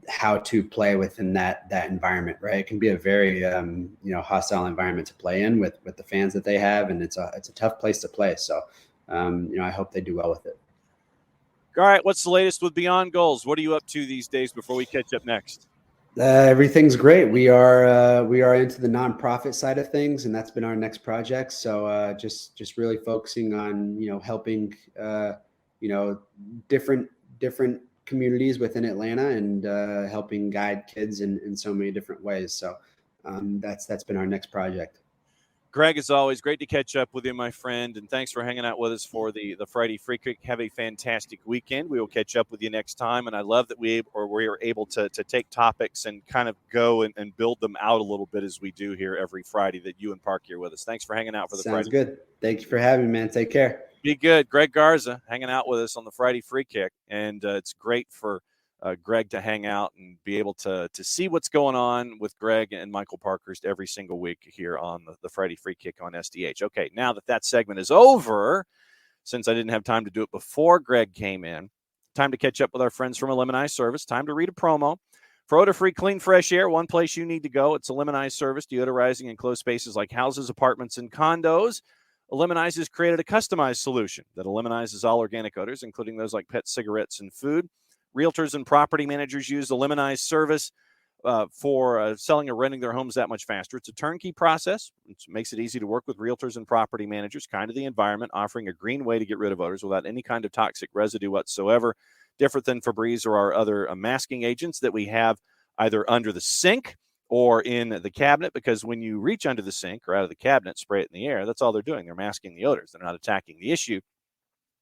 how to play within that environment, right? It can be a very hostile environment to play in with the fans that they have, and it's a tough place to play. So I hope they do well with it. All right, what's the latest with Beyond Goals? What are you up to these days before we catch up next? Everything's great. We are into the nonprofit side of things, and that's been our next project. So just really focusing on helping different communities within Atlanta and helping guide kids in so many different ways. So that's been our next project. Greg, as always, great to catch up with you, my friend, and thanks for hanging out with us for the Friday Free Kick. Have a fantastic weekend. We will catch up with you next time, and I love that we are able to take topics and kind of go and build them out a little bit as we do here every Friday that you and Park here with us. Thanks for hanging out for the Friday. Sounds good. Thank you for having me, man. Take care. Be good. Greg Garza hanging out with us on the Friday Free Kick, and it's great for Greg to hang out and be able to see what's going on with Greg and Michael Parkhurst every single week here on the Friday Free Kick on SDH. Okay, now that segment is over, since I didn't have time to do it before Greg came in, time to catch up with our friends from Eliminize Service. Time to read a promo. For odor-free, clean, fresh air, one place you need to go. It's Eliminize Service, deodorizing enclosed spaces like houses, apartments, and condos. Eliminize has created a customized solution that eliminizes all organic odors, including those like pet cigarettes and food. Realtors and property managers use the Eliminize service for selling or renting their homes that much faster. It's a turnkey process. It makes it easy to work with realtors and property managers, kind of the environment, offering a green way to get rid of odors without any kind of toxic residue whatsoever, different than Febreze or our other masking agents that we have either under the sink or in the cabinet, because when you reach under the sink or out of the cabinet, spray it in the air, that's all they're doing. They're masking the odors. They're not attacking the issue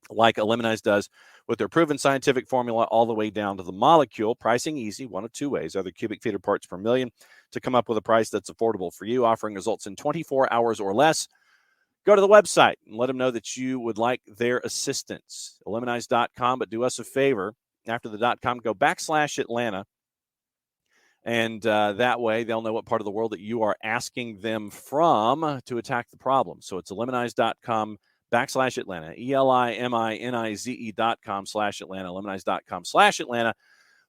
like Eliminize does with their proven scientific formula all the way down to the molecule. Pricing easy, one of two ways, either cubic feet or parts per million, to come up with a price that's affordable for you, offering results in 24 hours or less. Go to the website and let them know that you would like their assistance. Eliminize.com, but do us a favor. After the .com, go /Atlanta. And that way they'll know what part of the world that you are asking them from to attack the problem. So it's Eliminize.com /Atlanta, ELIMINIZE.com/Atlanta, Eliminize.com/Atlanta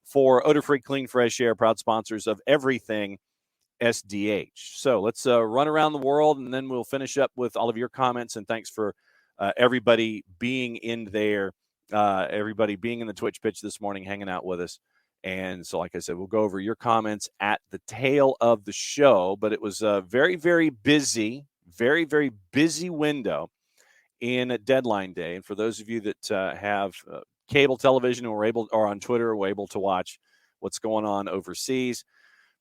for odor-free, clean, fresh air, proud sponsors of everything SDH. So let's run around the world, and then we'll finish up with all of your comments. And thanks for everybody being in there, everybody being in the Twitch pitch this morning, hanging out with us. And so, like I said, we'll go over your comments at the tail of the show. But it was a very, very busy window in deadline day. And for those of you that have cable television or on Twitter were able to watch what's going on overseas,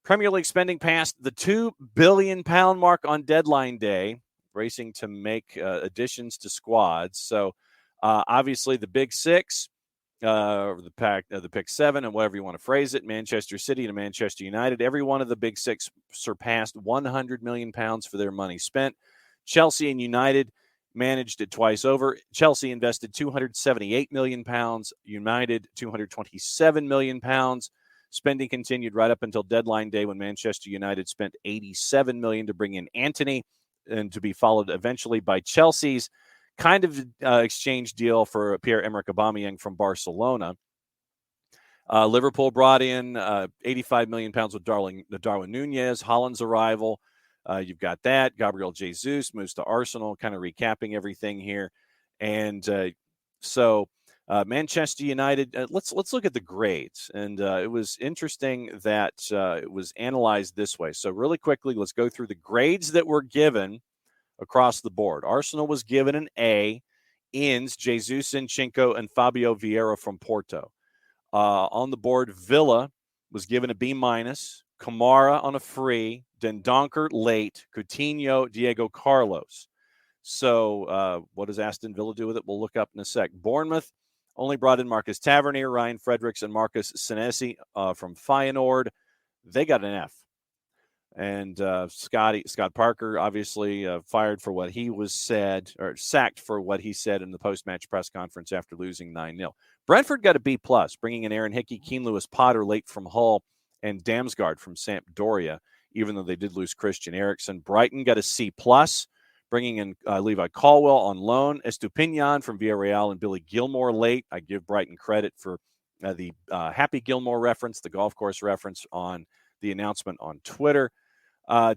Premier League spending passed the £2 billion mark on deadline day, racing to make additions to squads. So obviously the Big Six, or the Pick Seven, and whatever you want to phrase it, Manchester City to Manchester United, every one of the Big Six surpassed £100 million for their money spent. Chelsea and United managed it twice over. Chelsea invested £278 million, United £227 million. Spending continued right up until deadline day when Manchester United spent $87 million to bring in Antony, and to be followed eventually by Chelsea's kind of exchange deal for Pierre-Emerick Aubameyang from Barcelona. Liverpool brought in £85 million with Darwin Núñez, Haaland's arrival. You've got that. Gabriel Jesus moves to Arsenal, kind of recapping everything here. And so Manchester United, let's look at the grades. And it was interesting that it was analyzed this way. So really quickly, let's go through the grades that were given across the board. Arsenal was given an A. Inns, Jesus Zinchenko, and Fabio Vieira from Porto. On the board, Villa was given a B-. Kamara on a free. Dendoncker late. Coutinho, Diego Carlos. So what does Aston Villa do with it? We'll look up in a sec. Bournemouth only brought in Marcus Tavernier, Ryan Fredericks, and Marcus Senesi from Feyenoord. They got an F. And Scott Parker obviously fired for what he was said, or sacked for what he said in the post-match press conference after losing 9-0. Brentford got a B+, bringing in Aaron Hickey, Keane Lewis Potter late from Hull, and Damsgaard from Sampdoria, even though they did lose Christian Eriksen. Brighton got a C+, bringing in Levi Caldwell on loan, Estupinian from Villarreal, and Billy Gilmore late. I give Brighton credit for the Happy Gilmore reference, the golf course reference on the announcement on Twitter.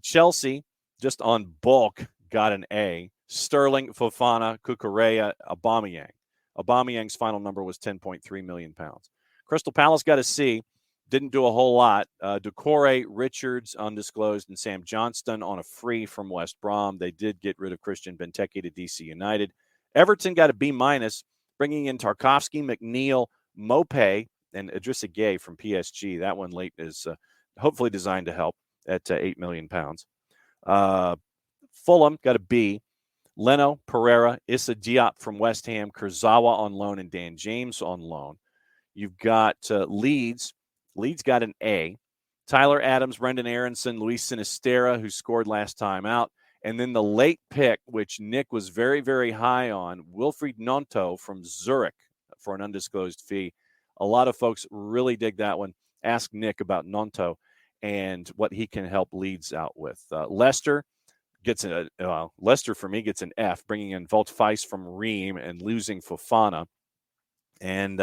Chelsea, just on bulk, got an A. Sterling, Fofana, Cucurella, Aubameyang. Aubameyang's final number was £10.3 million. Crystal Palace got a C. Didn't do a whole lot. Doucouré, Richards, undisclosed, and Sam Johnston on a free from West Brom. They did get rid of Christian Benteke to DC United. Everton got a B-, bringing in Tarkovsky, McNeil, Mopé, and Idrissa Gueye from PSG. That one late is hopefully designed to help at £8 million. Fulham got a B. Leno, Pereira, Issa Diop from West Ham, Kurzawa on loan, and Dan James on loan. You've got Leeds. Leeds got an A. Tyler Adams, Brendan Aronson, Luis Sinisterra, who scored last time out. And then the late pick, which Nick was very, very high on, Wilfried Gnonto from Zurich for an undisclosed fee. A lot of folks really dig that one. Ask Nick about Gnonto and what he can help Leeds out with. Leicester gets Leicester for me gets an F, bringing in Wout Weiss from Reims and losing Fofana. And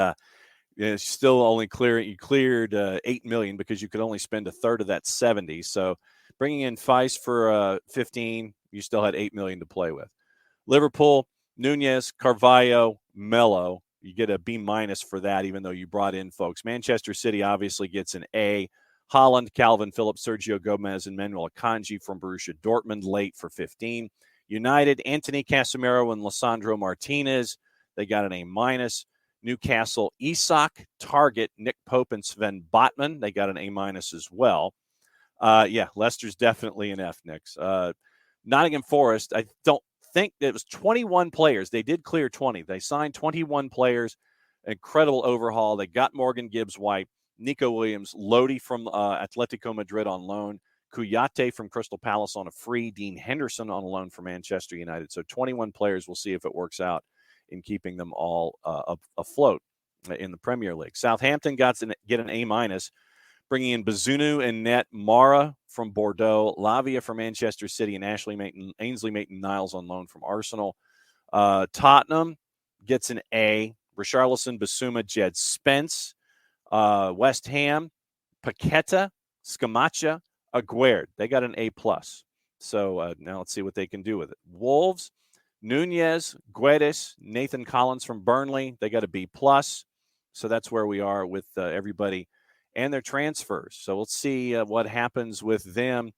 it's still only cleared $8 million because you could only spend a third of that 70. So bringing in Weiss for 15, you still had $8 million to play with. Liverpool, Nunez, Carvalho, Mello. You get a B- for that, even though you brought in folks. Manchester City obviously gets an A. Holland, Calvin Phillips, Sergio Gomez, and Manuel Akanji from Borussia Dortmund late for 15. United, Anthony Casemiro and Lisandro Martinez. They got an A-. Newcastle, Isak, Target, Nick Pope, and Sven Botman. They got an A- as well. Leicester's definitely an F, Nick. Nottingham Forest, I don't think it was 21 players. They did clear 20. They signed 21 players. Incredible overhaul. They got Morgan Gibbs-White, Nico Williams, Lodi from Atletico Madrid on loan, Kouyaté from Crystal Palace on a free, Dean Henderson on a loan for Manchester United. So 21 players. We'll see if it works out in keeping them all afloat in the Premier League. Southampton get an A-, bringing in Bazunu and net, Mara from Bordeaux, Lavia from Manchester City, and Ainsley Maitland-Niles on loan from Arsenal. Tottenham gets an A. Richarlison, Basuma, Jed Spence. West Ham, Paqueta, Scamacca, Aguerd. They got an A+. So now let's see what they can do with it. Wolves, Nunez, Guedes, Nathan Collins from Burnley. They got a B+. So that's where we are with everybody and their transfers. So let's see what happens with them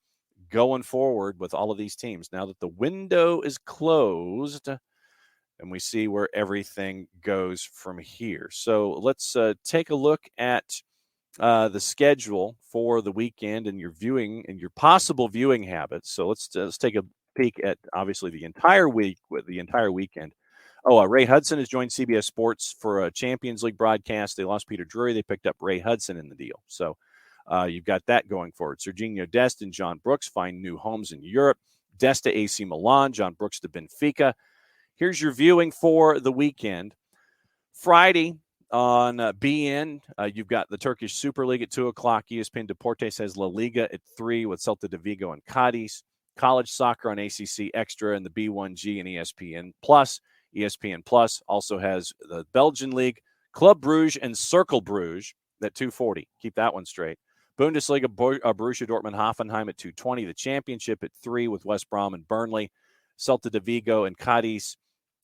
going forward with all of these teams now that the window is closed. And we see where everything goes from here. So let's take a look at the schedule for the weekend and your viewing and your possible viewing habits. So let's take a peek at obviously the entire week with the entire weekend. Ray Hudson has joined CBS Sports for a Champions League broadcast. They lost Peter Drury. They picked up Ray Hudson in the deal. So you've got that going forward. Serginho Dest and John Brooks find new homes in Europe. Dest to AC Milan, John Brooks to Benfica. Here's your viewing for the weekend. Friday on BN, you've got the Turkish Super League at 2 o'clock. ESPN Deportes has La Liga at 3 with Celta de Vigo and Cadiz. College soccer on ACC Extra and the B1G and ESPN Plus. ESPN Plus also has the Belgian League, Club Brugge and Cercle Brugge at 2:40. Keep that one straight. Bundesliga, Borussia Dortmund Hoffenheim at 2:20. The Championship at 3 with West Brom and Burnley. Celta de Vigo and Cadiz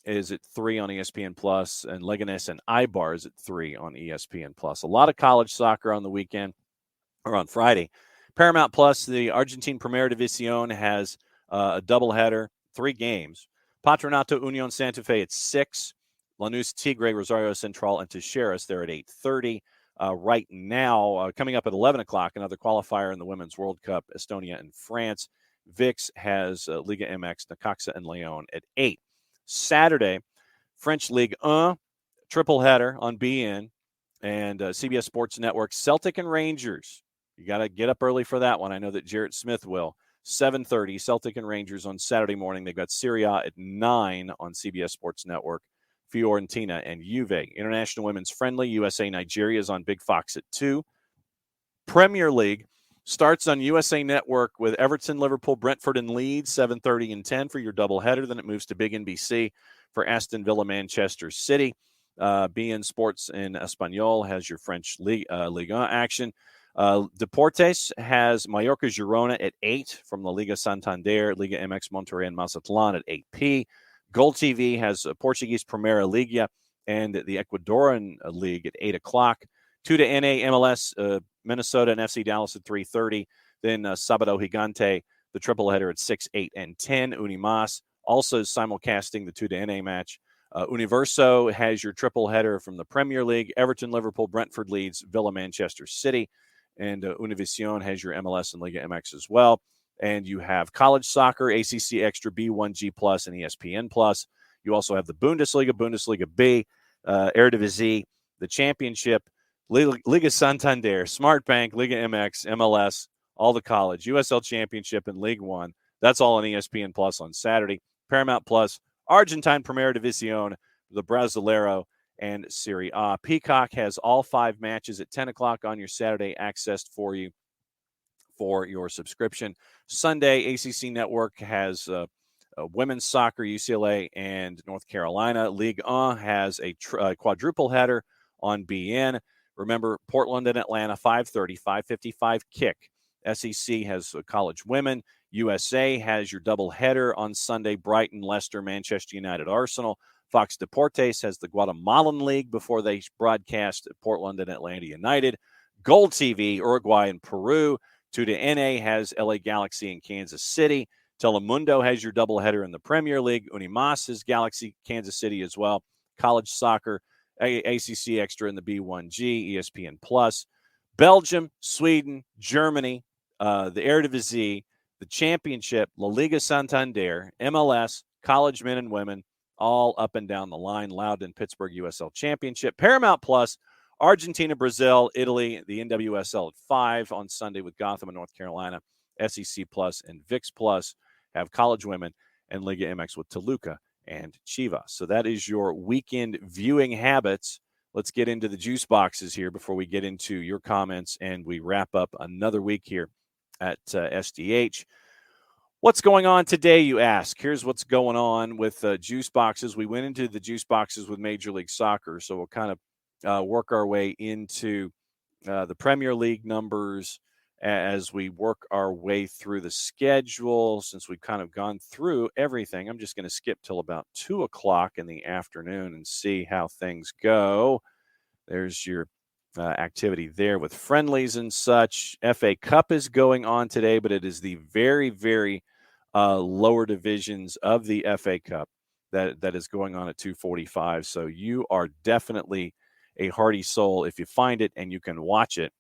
is at 3 on ESPN Plus, and Leganés and Ibar is at 3 on ESPN Plus. A lot of college soccer on the weekend, or on Friday. Paramount Plus, the Argentine Primera División has a doubleheader, 3 games. Patronato Unión Santa Fe at 6. Lanús Tigre, Rosario Central, and Tijeras, they're at 8:30. Right now, coming up at 11 o'clock, another qualifier in the Women's World Cup, Estonia and France. VIX has Liga MX, Necaxa, and León at 8. Saturday, French Ligue 1, triple header on BN and CBS Sports Network, Celtic and Rangers. You got to get up early for that one. I know that Jarrett Smith will. 7:30, Celtic and Rangers on Saturday morning. They've got Serie A at 9 on CBS Sports Network. Fiorentina and Juve. International Women's Friendly, USA Nigeria is on Big Fox at 2. Premier League starts on USA Network with Everton, Liverpool, Brentford, and Leeds, 7:30 and 10 for your doubleheader. Then it moves to Big NBC for Aston Villa, Manchester City. BN Sports in Espanol has your French Liga action. Deportes has Mallorca Girona at 8 from La Liga Santander, Liga MX Monterrey and Mazatlan at 8p. Gold TV has Portuguese Primera Liga and the Ecuadorian League at 8 o'clock. 2 to NA MLS, Minnesota and FC Dallas at 3:30. Then Sábado Gigante, the triple header at 6, 8, and 10. Unimas also simulcasting the 2 to NA match. Universo has your triple header from the Premier League, Everton, Liverpool, Brentford, Leeds, Villa, Manchester City. And Univision has your MLS and Liga MX as well. And you have college soccer, ACC Extra, B1G Plus, and ESPN Plus. You also have the Bundesliga, Bundesliga B, Eredivisie, the Championship, Liga Santander, Smart Bank, Liga MX, MLS, all the college, USL Championship, and League One. That's all on ESPN Plus on Saturday. Paramount Plus, Argentine Primera División, the Brasileiro, and Serie A. Peacock has all 5 matches at 10 o'clock on your Saturday accessed for you for your subscription. Sunday, ACC Network has women's soccer, UCLA and North Carolina. Ligue 1 has a quadruple header on BN. Remember, Portland and Atlanta, 5:30, 5:55 kick. SEC has college women. USA has your double header on Sunday, Brighton, Leicester, Manchester United, Arsenal. Fox Deportes has the Guatemalan League before they broadcast Portland and Atlanta United. Gold TV, Uruguay and Peru. 2 to NA has LA Galaxy and Kansas City. Telemundo has your doubleheader in the Premier League. Unimas has Galaxy, Kansas City as well. College soccer, ACC Extra in the B1G, ESPN Plus. Belgium, Sweden, Germany, the Eredivisie, the Championship, La Liga Santander, MLS, college men and women, all up and down the line. Loudoun, Pittsburgh USL Championship. Paramount Plus, Argentina, Brazil, Italy, the NWSL at 5 on Sunday with Gotham and North Carolina. SEC Plus and VIX Plus have college women and Liga MX with Toluca and Chivas. So that is your weekend viewing habits. Let's get into the juice boxes here before we get into your comments and we wrap up another week here at SDH. What's going on today, you ask? Here's what's going on with juice boxes. We went into the juice boxes with Major League Soccer, so we'll kind of work our way into the Premier League numbers as we work our way through the schedule. Since we've kind of gone through everything, I'm just going to skip till about 2 o'clock in the afternoon and see how things go. There's your activity there with friendlies and such. FA Cup is going on today, but it is the very, very lower divisions of the FA Cup that is going on at 2:45. So you are definitely a hearty soul if you find it and you can watch it.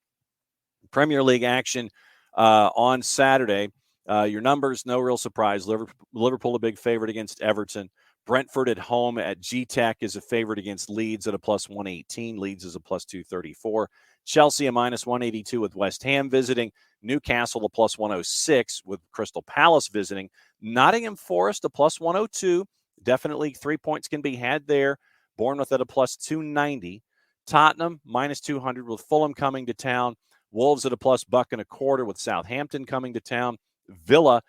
Premier League action on Saturday. Your numbers, no real surprise. Liverpool a big favorite against Everton. Brentford at home at G-Tech is a favorite against Leeds at a plus 118. Leeds is a plus 234. Chelsea a minus 182 with West Ham visiting. Newcastle a plus 106 with Crystal Palace visiting. Nottingham Forest a plus 102. Definitely 3 points can be had there. Bournemouth at a plus 290. Tottenham minus 200 with Fulham coming to town. Wolves at a plus $1.25 with Southampton coming to town. Villa,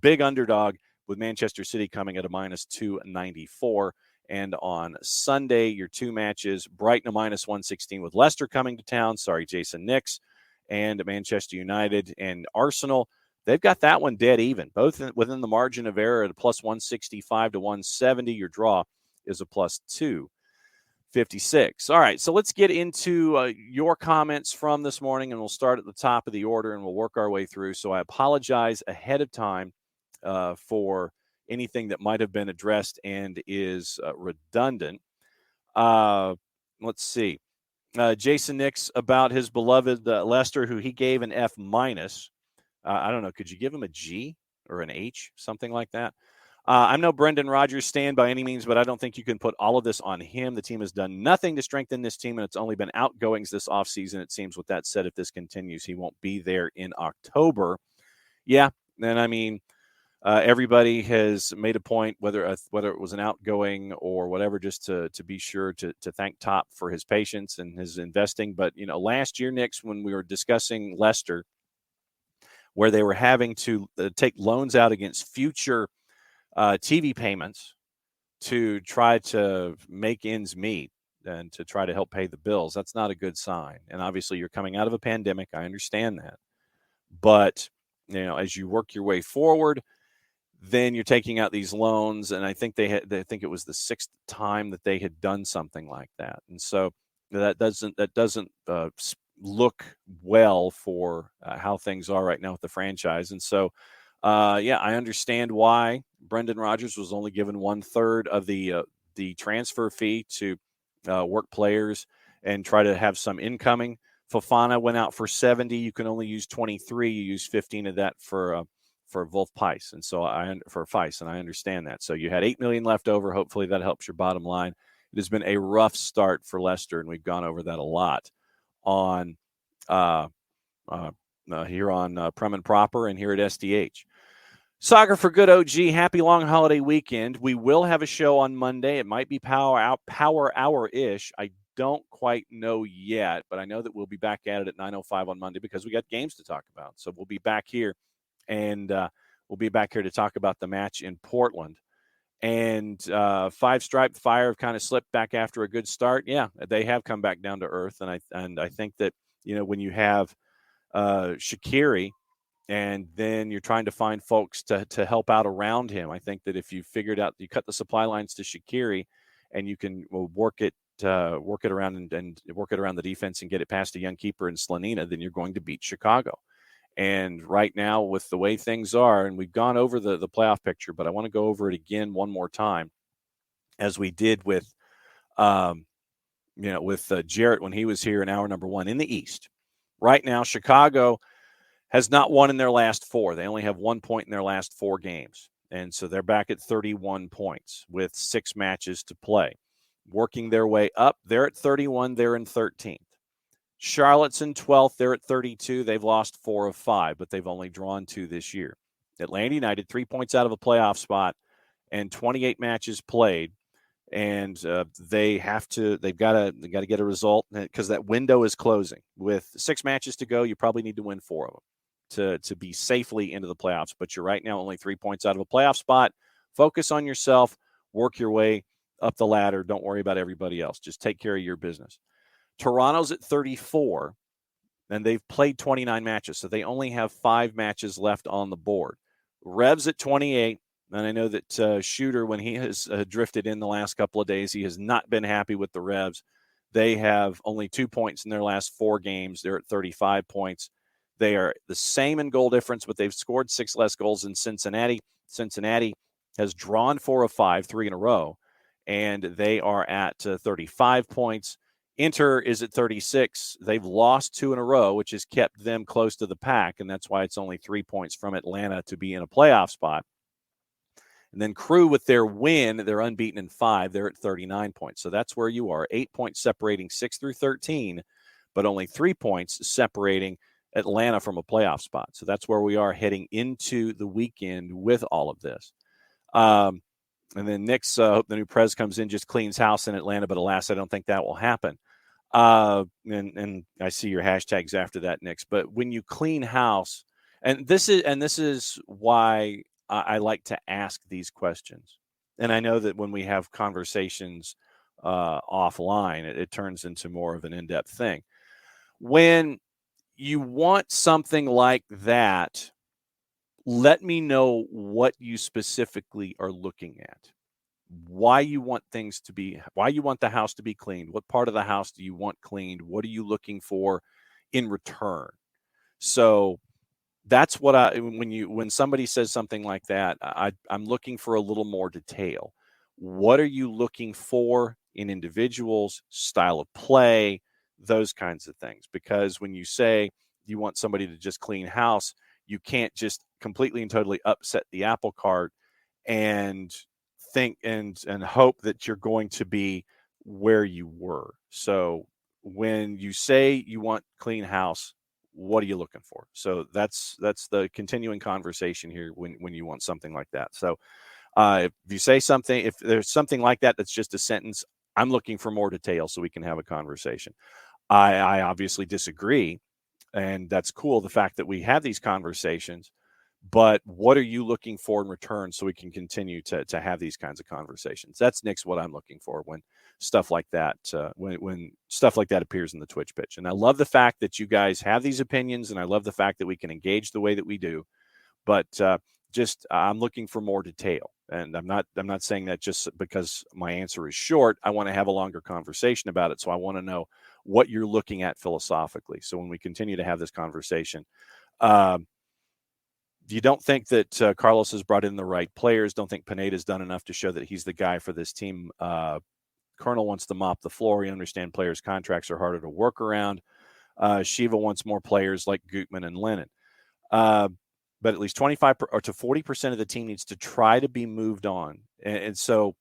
big underdog with Manchester City coming at a minus 294. And on Sunday, your 2 matches, Brighton a minus 116 with Leicester coming to town. Sorry, Jason Nix. And Manchester United and Arsenal, they've got that one dead even, both within the margin of error at a plus 165 to 170. Your draw, is a plus 256. All right, so let's get into your comments from this morning, and we'll start at the top of the order, and we'll work our way through. So I apologize ahead of time for anything that might have been addressed and is redundant. Let's see. Jason Nix about his beloved Lester, who he gave an F-. I don't know. Could you give him a G or an H, something like that? I'm no Brendan Rodgers stan by any means, but I don't think you can put all of this on him. The team has done nothing to strengthen this team, and it's only been outgoings this offseason. It seems, with that said, if this continues, he won't be there in October. Yeah, and I mean, everybody has made a point, whether it was an outgoing or whatever, just to be sure to thank Top for his patience and his investing. But, last year, Nix, when we were discussing Lester, where they were having to take loans out against future TV payments to try to make ends meet and to try to help pay the bills, that's not a good sign. And obviously you're coming out of a pandemic. I understand that. But, as you work your way forward, then you're taking out these loans. And I think I think it was the 6th time that they had done something like that. And so that doesn't look well for how things are right now with the franchise. And so, I understand why Brendan Rodgers was only given 1/3 of the transfer fee to work players and try to have some incoming. Fofana went out for 70. You can only use 23. You use 15 of that for Wolf Pice, and so for Fice, and I understand that. So you had $8 million left over. Hopefully that helps your bottom line. It has been a rough start for Lester, and we've gone over that a lot on here on Prim and Proper and here at SDH. Soccer for Good OG, happy long holiday weekend. We will have a show on Monday. It might be power hour-ish. I don't quite know yet, but I know that we'll be back at it at 9:05 on Monday because we got games to talk about. So we'll be back here, and we'll be back here to talk about the match in Portland. And Five Stripe Fire have kind of slipped back after a good start. Yeah, they have come back down to earth, and I think that when you have Shaqiri, and then you're trying to find folks to help out around him. I think that if you figured out, you cut the supply lines to Shaqiri, and you can work it around and work it around the defense and get it past a young keeper in Slanina, then you're going to beat Chicago. And right now, with the way things are, and we've gone over the playoff picture, but I want to go over it again one more time, as we did with Jarrett when he was here in hour number 1 in the East. Right now, Chicago has not won in their last 4. They only have 1 point in their last 4 games. And so they're back at 31 points with 6 matches to play. Working their way up, they're at 31. They're in 13th. Charlotte's in 12th. They're at 32. They've lost 4 of 5, but they've only drawn 2 this year. Atlanta United, 3 points out of a playoff spot and 28 matches played. And they've got to get a result because that window is closing. With 6 matches to go, you probably need to win 4 of them to be safely into the playoffs. But you're right now only 3 points out of a playoff spot. Focus on yourself. Work your way up the ladder. Don't worry about everybody else. Just take care of your business. Toronto's at 34, and they've played 29 matches, so they only have 5 matches left on the board. Revs at 28. And I know that Shooter, when he has drifted in the last couple of days, he has not been happy with the Revs. They have only 2 points in their last 4 games. They're at 35 points. They are the same in goal difference, but they've scored 6 less goals than Cincinnati. Cincinnati has drawn 4 of 5, 3 in a row, and they are at 35 points. Inter is at 36. They've lost 2 in a row, which has kept them close to the pack, and that's why it's only 3 points from Atlanta to be in a playoff spot. And then Crew, with their win, they're unbeaten in 5. They're at 39 points. So that's where you are. 8 points separating 6 through 13, but only 3 points separating Atlanta from a playoff spot. So that's where we are heading into the weekend with all of this. And then Nick's, hope the new Prez comes in, just cleans house in Atlanta, but alas, I don't think that will happen. And I see your hashtags after that, Nick's. But when you clean house, and this is why I like to ask these questions. And I know that when we have conversations offline, it turns into more of an in-depth thing. When you want something like that, let me know what you specifically are looking at. why you want the house to be cleaned. What part of the house do you want cleaned? What are you looking for in return? So that's what when somebody says something like that, I'm looking for a little more detail. What are you looking for in individuals, style of play, those kinds of things? Because when you say you want somebody to just clean house, you can't just completely and totally upset the apple cart and think and hope that you're going to be where you were. So when you say you want clean house, what are you looking for? So that's the continuing conversation here when you want something like that. So if you say something, if there's something like that that's just a sentence, I'm looking for more detail so we can have a conversation. I obviously disagree, and that's cool, the fact that we have these conversations. But what are you looking for in return so we can continue to have these kinds of conversations? That's, Nick's, what I'm looking for when stuff like that when stuff like that appears in the Twitch pitch. And I love the fact that you guys have these opinions, and I love the fact that we can engage the way that we do. But I'm looking for more detail, and I'm not saying that just because my answer is short. I want to have a longer conversation about it, so I want to know what you're looking at philosophically. So when we continue to have this conversation. You don't think that Carlos has brought in the right players? Don't think Pineda's done enough to show that he's the guy for this team? Colonel wants to mop the floor. You understand players' contracts are harder to work around. Shiva wants more players like Gutman and Lennon. But at least 25 or to 40% of the team needs to try to be moved on. And so,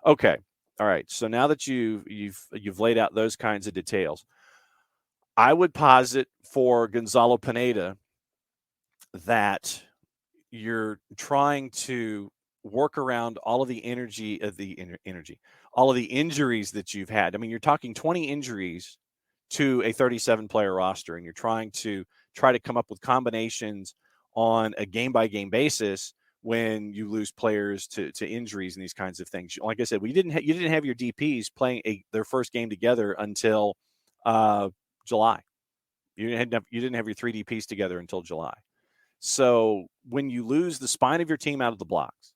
okay, all right. So now that you've laid out those kinds of details, I would posit for Gonzalo Pineda that you're trying to work around all of the all of the injuries that you've had. I mean, you're talking 20 injuries to a 37-player roster, and you're trying to come up with combinations on a game-by-game basis when you lose players to injuries and these kinds of things. Like I said, you didn't have your DPs playing their first game together until July. You didn't have your 3 DPs together until July. So when you lose the spine of your team out of the blocks,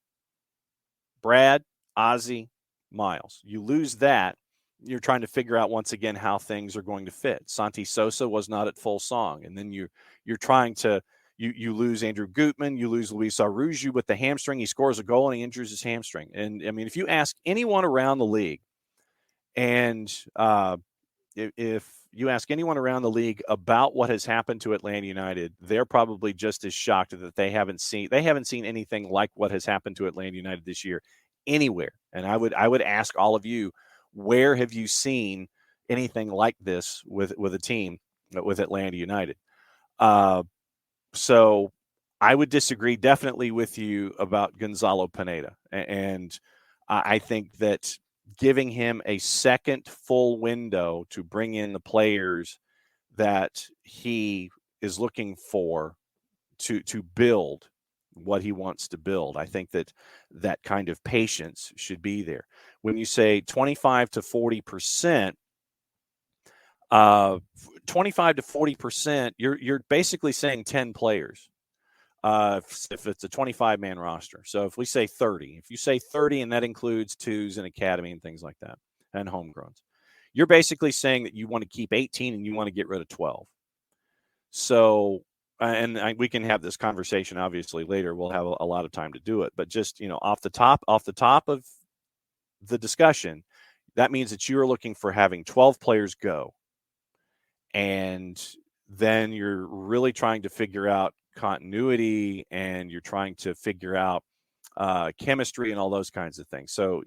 Brad, Ozzie, Miles, you lose that, you're trying to figure out once again how things are going to fit. Santi Sosa was not at full song. And then you're trying to, you lose Andrew Gutman, you lose Luis Araujo with the hamstring. He scores a goal and he injures his hamstring. And I mean, if you ask anyone around the league, and if you ask anyone around the league about what has happened to Atlanta United, they're probably just as shocked that they haven't seen anything like what has happened to Atlanta United this year anywhere. And I would ask all of you, where have you seen anything like this with a team, with Atlanta United? So I would disagree definitely with you about Gonzalo Pineda. And I think that giving him a second full window to bring in the players that he is looking for to build what he wants to build. I think that kind of patience should be there. When you say 25 to 40%, 25 to 40%, you're basically saying 10 players. If it's a 25-man roster. So if we say 30, if you say 30 and that includes twos and academy and things like that and homegrowns, you're basically saying that you want to keep 18 and you want to get rid of 12. So, we can have this conversation obviously later. We'll have a lot of time to do it, but just, off the top of the discussion, that means that you are looking for having 12 players go. And then you're really trying to figure out continuity, and you're trying to figure out chemistry and all those kinds of things. So,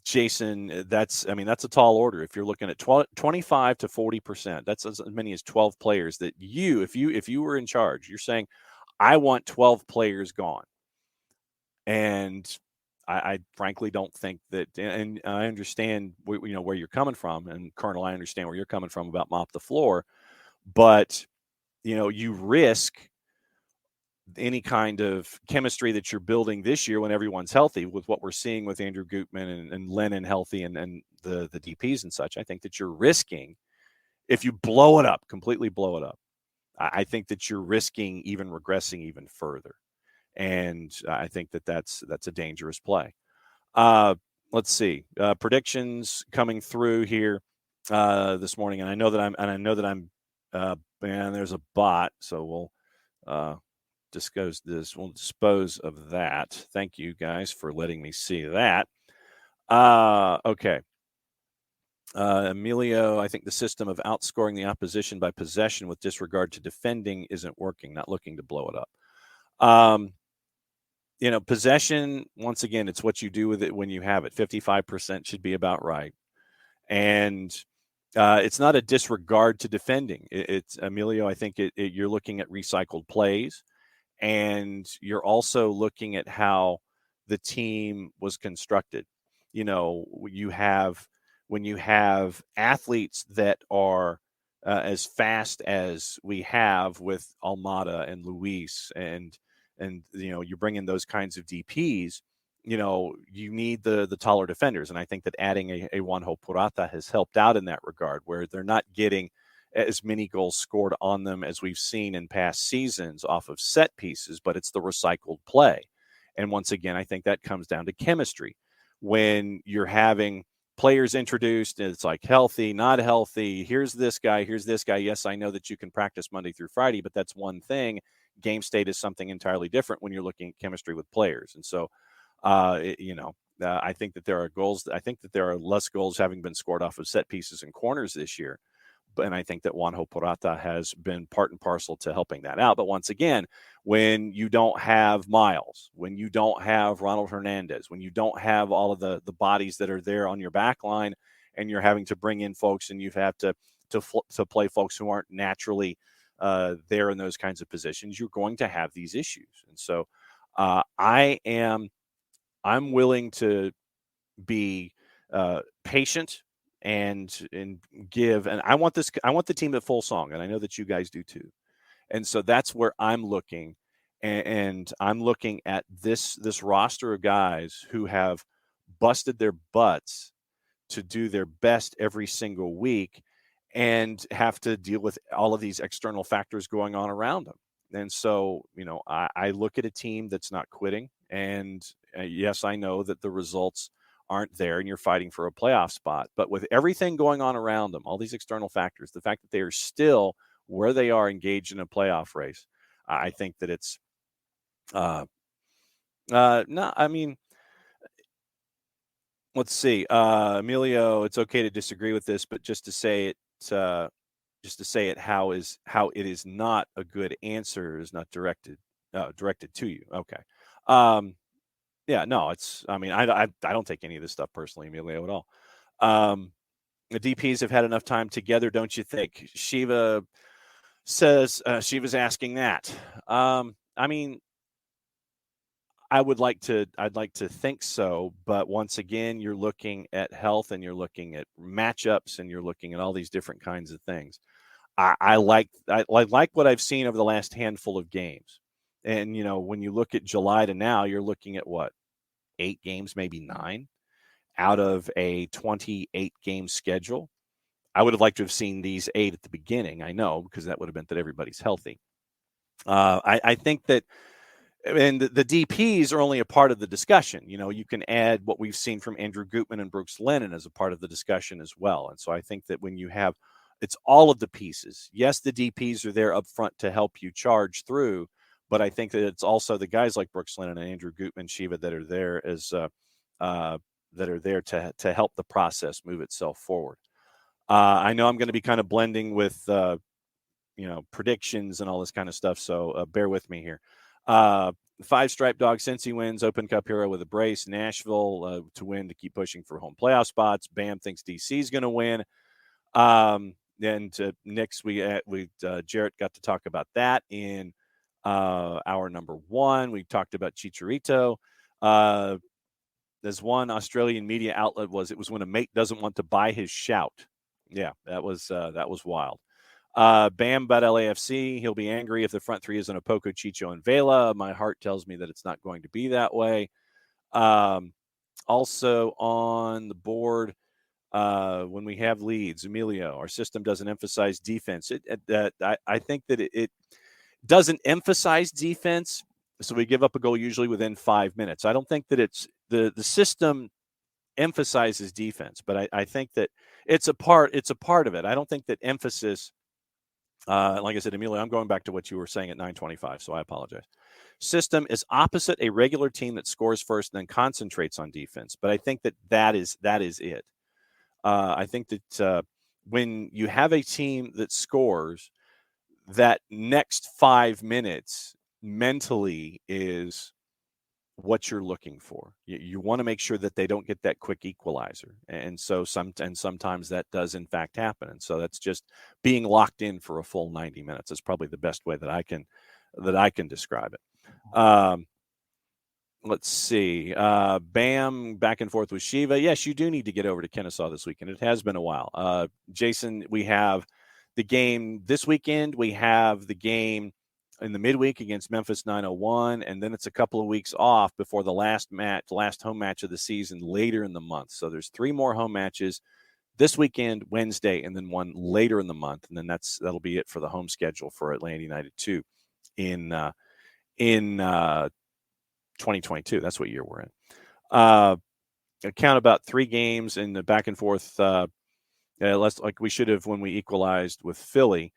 Jason, that's a tall order. If you're looking at 25 to 40%, that's as many as 12 players that if you were in charge, you're saying, I want 12 players gone. And I frankly don't think that, and I understand where you're coming from, and Colonel, I understand where you're coming from about mop the floor, but you risk any kind of chemistry that you're building this year when everyone's healthy, with what we're seeing with Andrew Gutman and Lennon healthy and the DPs and such. I think that you're risking, if you completely blow it up, I think that you're risking even regressing even further. And I think that's a dangerous play. Let's see predictions coming through here this morning, and I know that I'm and there's a bot, so we'll discuss this. We'll dispose of that. Thank you guys for letting me see that. Okay. Emilio, I think the system of outscoring the opposition by possession with disregard to defending isn't working. Not looking to blow it up. Possession, once again, it's what you do with it when you have it. 55% should be about right. And it's not a disregard to defending. It's Emilio, I think you're looking at recycled plays, and you're also looking at how the team was constructed. When you have athletes that are as fast as we have with Almada and Luis, and you bring in those kinds of DPs, you need the taller defenders. And I think that adding a Juanjo Purata has helped out in that regard, where they're not getting as many goals scored on them as we've seen in past seasons off of set pieces, but it's the recycled play. And once again, I think that comes down to chemistry. When you're having players introduced, and it's like healthy, not healthy, here's this guy. Yes, I know that you can practice Monday through Friday, but that's one thing. Game state is something entirely different when you're looking at chemistry with players. And so, I think that there are goals. I think that there are less goals having been scored off of set pieces and corners this year. And I think that Juanjo Purata has been part and parcel to helping that out. But once again, when you don't have Miles, when you don't have Ronald Hernandez, when you don't have all of the bodies that are there on your back line, and you're having to bring in folks, and you have to play folks who aren't naturally there in those kinds of positions, you're going to have these issues. And so I'm willing to be patient and give, and I want the team at full song, and I know that you guys do too. And so that's where I'm looking, and I'm looking at this roster of guys who have busted their butts to do their best every single week, and have to deal with all of these external factors going on around them. And so, I look at a team that's not quitting, and yes, I know that the results aren't there and you're fighting for a playoff spot, but with everything going on around them, all these external factors, the fact that they are still where they are engaged in a playoff race, I think that it's let's see, Emilio, it's okay to disagree with this, but just to say it how it is not a good answer is not directed to you. Okay. Yeah, no, I don't take any of this stuff personally, Emilio, at all. The DPs have had enough time together, don't you think? Shiva says Shiva's asking that. I'd like to think so, but once again, you're looking at health, and you're looking at matchups, and you're looking at all these different kinds of things. I like what I've seen over the last handful of games. And, when you look at July to now, you're looking at what, 8 games, maybe 9 out of a 28-game schedule. I would have liked to have seen these 8 at the beginning. I know, because that would have meant that everybody's healthy. I think that, and the DPs are only a part of the discussion. You can add what we've seen from Andrew Gutman and Brooks Lennon as a part of the discussion as well. And so I think that when you have, it's all of the pieces. Yes, the DPs are there up front to help you charge through, but I think that it's also the guys like Brooks Lennon and Andrew Gutman, Shiva, that are there as to help the process move itself forward. I know I'm going to be kind of blending with predictions and all this kind of stuff, so bear with me here. 5-stripe dog, Cincy wins. Open Cup hero with a brace. Nashville to win, to keep pushing for home playoff spots. Bam thinks DC is going to win. And Knicks, Jarrett got to talk about that in hour number 1. We talked about Chicharito. There's one Australian media outlet it was when a mate doesn't want to buy his shout. Yeah, that was wild. Bam about LAFC. He'll be angry if the front three isn't Opoku, Chicho, and Vela. My heart tells me that it's not going to be that way. Also on the board, when we have leads, Emilio, our system doesn't emphasize defense. I think that it doesn't emphasize defense, So we give up a goal usually within 5 minutes. I don't think that it's the system emphasizes defense, but I think that it's a part of it. I don't think that emphasis, like I said, Emilio, I'm going back to what you were saying at 9:25, so I apologize. System is opposite a regular team that scores first and then concentrates on defense, but I think that is it. I think that when you have a team that scores, that next 5 minutes mentally is what you're looking for. You want to make sure that they don't get that quick equalizer. And so sometimes that does in fact happen. And so that's just being locked in for a full 90 minutes. That's probably the best way that I can describe it. Let's see. Bam, back and forth with Shiva. Yes, you do need to get over to Kennesaw this weekend. It has been a while. Jason, we have the game this weekend. We have the game in the midweek against Memphis 901, and then it's a couple of weeks off before the last home match of the season later in the month. So there's 3 more home matches this weekend, Wednesday, and then one later in the month, and then that'll be it for the home schedule for Atlanta United 2 in 2022. That's what year we're in. I count about 3 games in the back and forth. Less like we should have when we equalized with Philly.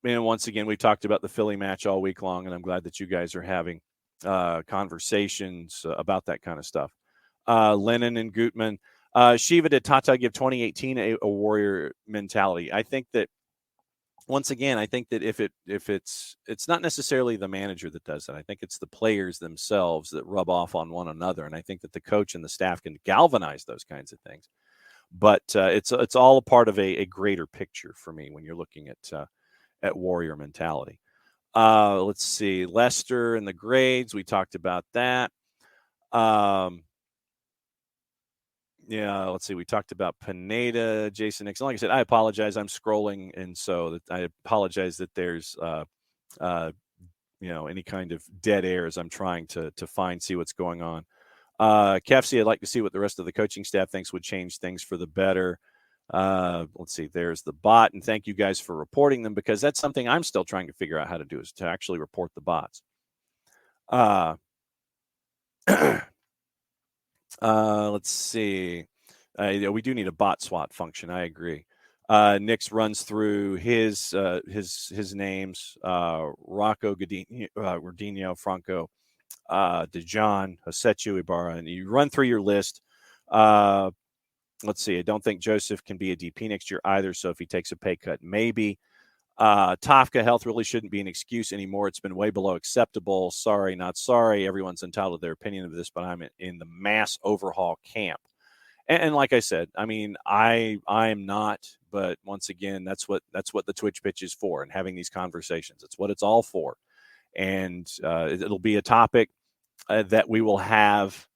And once again, we talked about the Philly match all week long, and I'm glad that you guys are having conversations about that kind of stuff. Lennon and Gutman. Shiva, did Tata give 2018 a warrior mentality? I think that, once again, I think that if it's not necessarily the manager that does it. I think it's the players themselves that rub off on one another, and I think that the coach and the staff can galvanize those kinds of things. But it's all a part of a greater picture for me when you're looking at warrior mentality. Let's see, Lester and the grades. We talked about that. Yeah, let's see. We talked about Pineda, Jason Nixon. Like I said, I apologize. I'm scrolling, and so I apologize that there's any kind of dead air as I'm trying to see what's going on. Kefsi, I'd like to see what the rest of the coaching staff thinks would change things for the better. Let's see. There's the bot, and thank you guys for reporting them, because that's something I'm still trying to figure out how to do, is to actually report the bots. Let's see. We do need a bot SWAT function. I agree. Nix runs through his names: Rocco, Gordino, Franco, DeJohn, Hasetu, Ibarra, and you run through your list. Let's see. I don't think Joseph can be a DP next year either. So if he takes a pay cut, maybe. Tafka, health really shouldn't be an excuse anymore. It's been way below acceptable. Sorry, not sorry. Everyone's entitled to their opinion of this, but I'm in the mass overhaul camp. And like I said, I mean, I am not, but once again, that's what the Twitch pitch is for, and having these conversations. It's what it's all for. And it'll be a topic that we will have,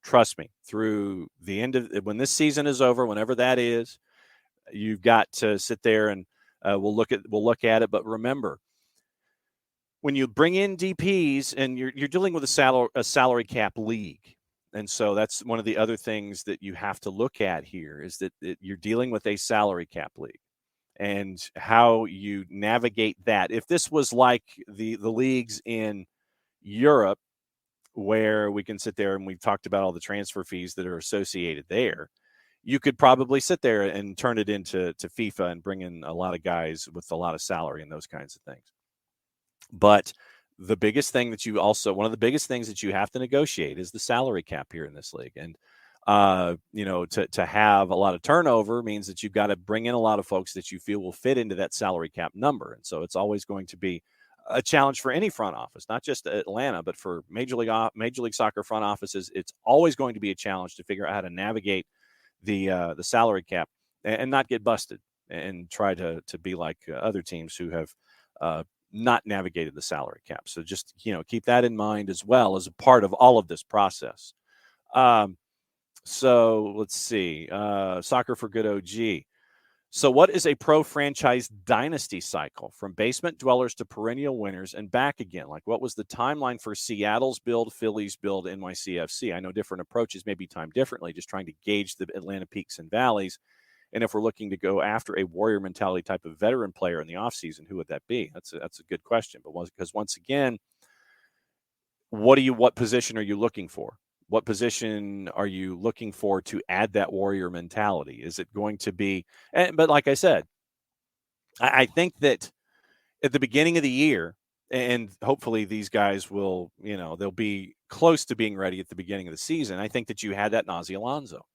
trust me, through the end of when this season is over, whenever that is. You've got to sit there and we'll look at it. But remember, when you bring in DPs, and you're dealing with a salary cap league, and so that's one of the other things that you have to look at here, is that you're dealing with a salary cap league, and how you navigate that. If this was like the leagues in Europe, where we can sit there and we've talked about all the transfer fees that are associated there, you could probably sit there and turn it into FIFA and bring in a lot of guys with a lot of salary and those kinds of things. But one of the biggest things that you have to negotiate is the salary cap here in this league. And, to have a lot of turnover means that you've got to bring in a lot of folks that you feel will fit into that salary cap number. And so it's always going to be a challenge for any front office, not just Atlanta, but for Major League Soccer front offices. It's always going to be a challenge to figure out how to navigate the salary cap and not get busted, and try to be like other teams who have not navigated the salary cap. So just, keep that in mind as well as a part of all of this process. So let's see. Soccer for Good OG. So what is a pro franchise dynasty cycle, from basement dwellers to perennial winners and back again? Like, what was the timeline for Seattle's build, Philly's build, NYCFC? I know different approaches may be timed differently, just trying to gauge the Atlanta peaks and valleys. And if we're looking to go after a warrior mentality type of veteran player in the offseason, who would that be? That's a good question. But because once again, what position are you looking for? What position are you looking for to add that warrior mentality? Is it going to be, but like I said, I think that at the beginning of the year, and hopefully these guys will, they'll be close to being ready at the beginning of the season. I think that you had that in Ozzie Alonso.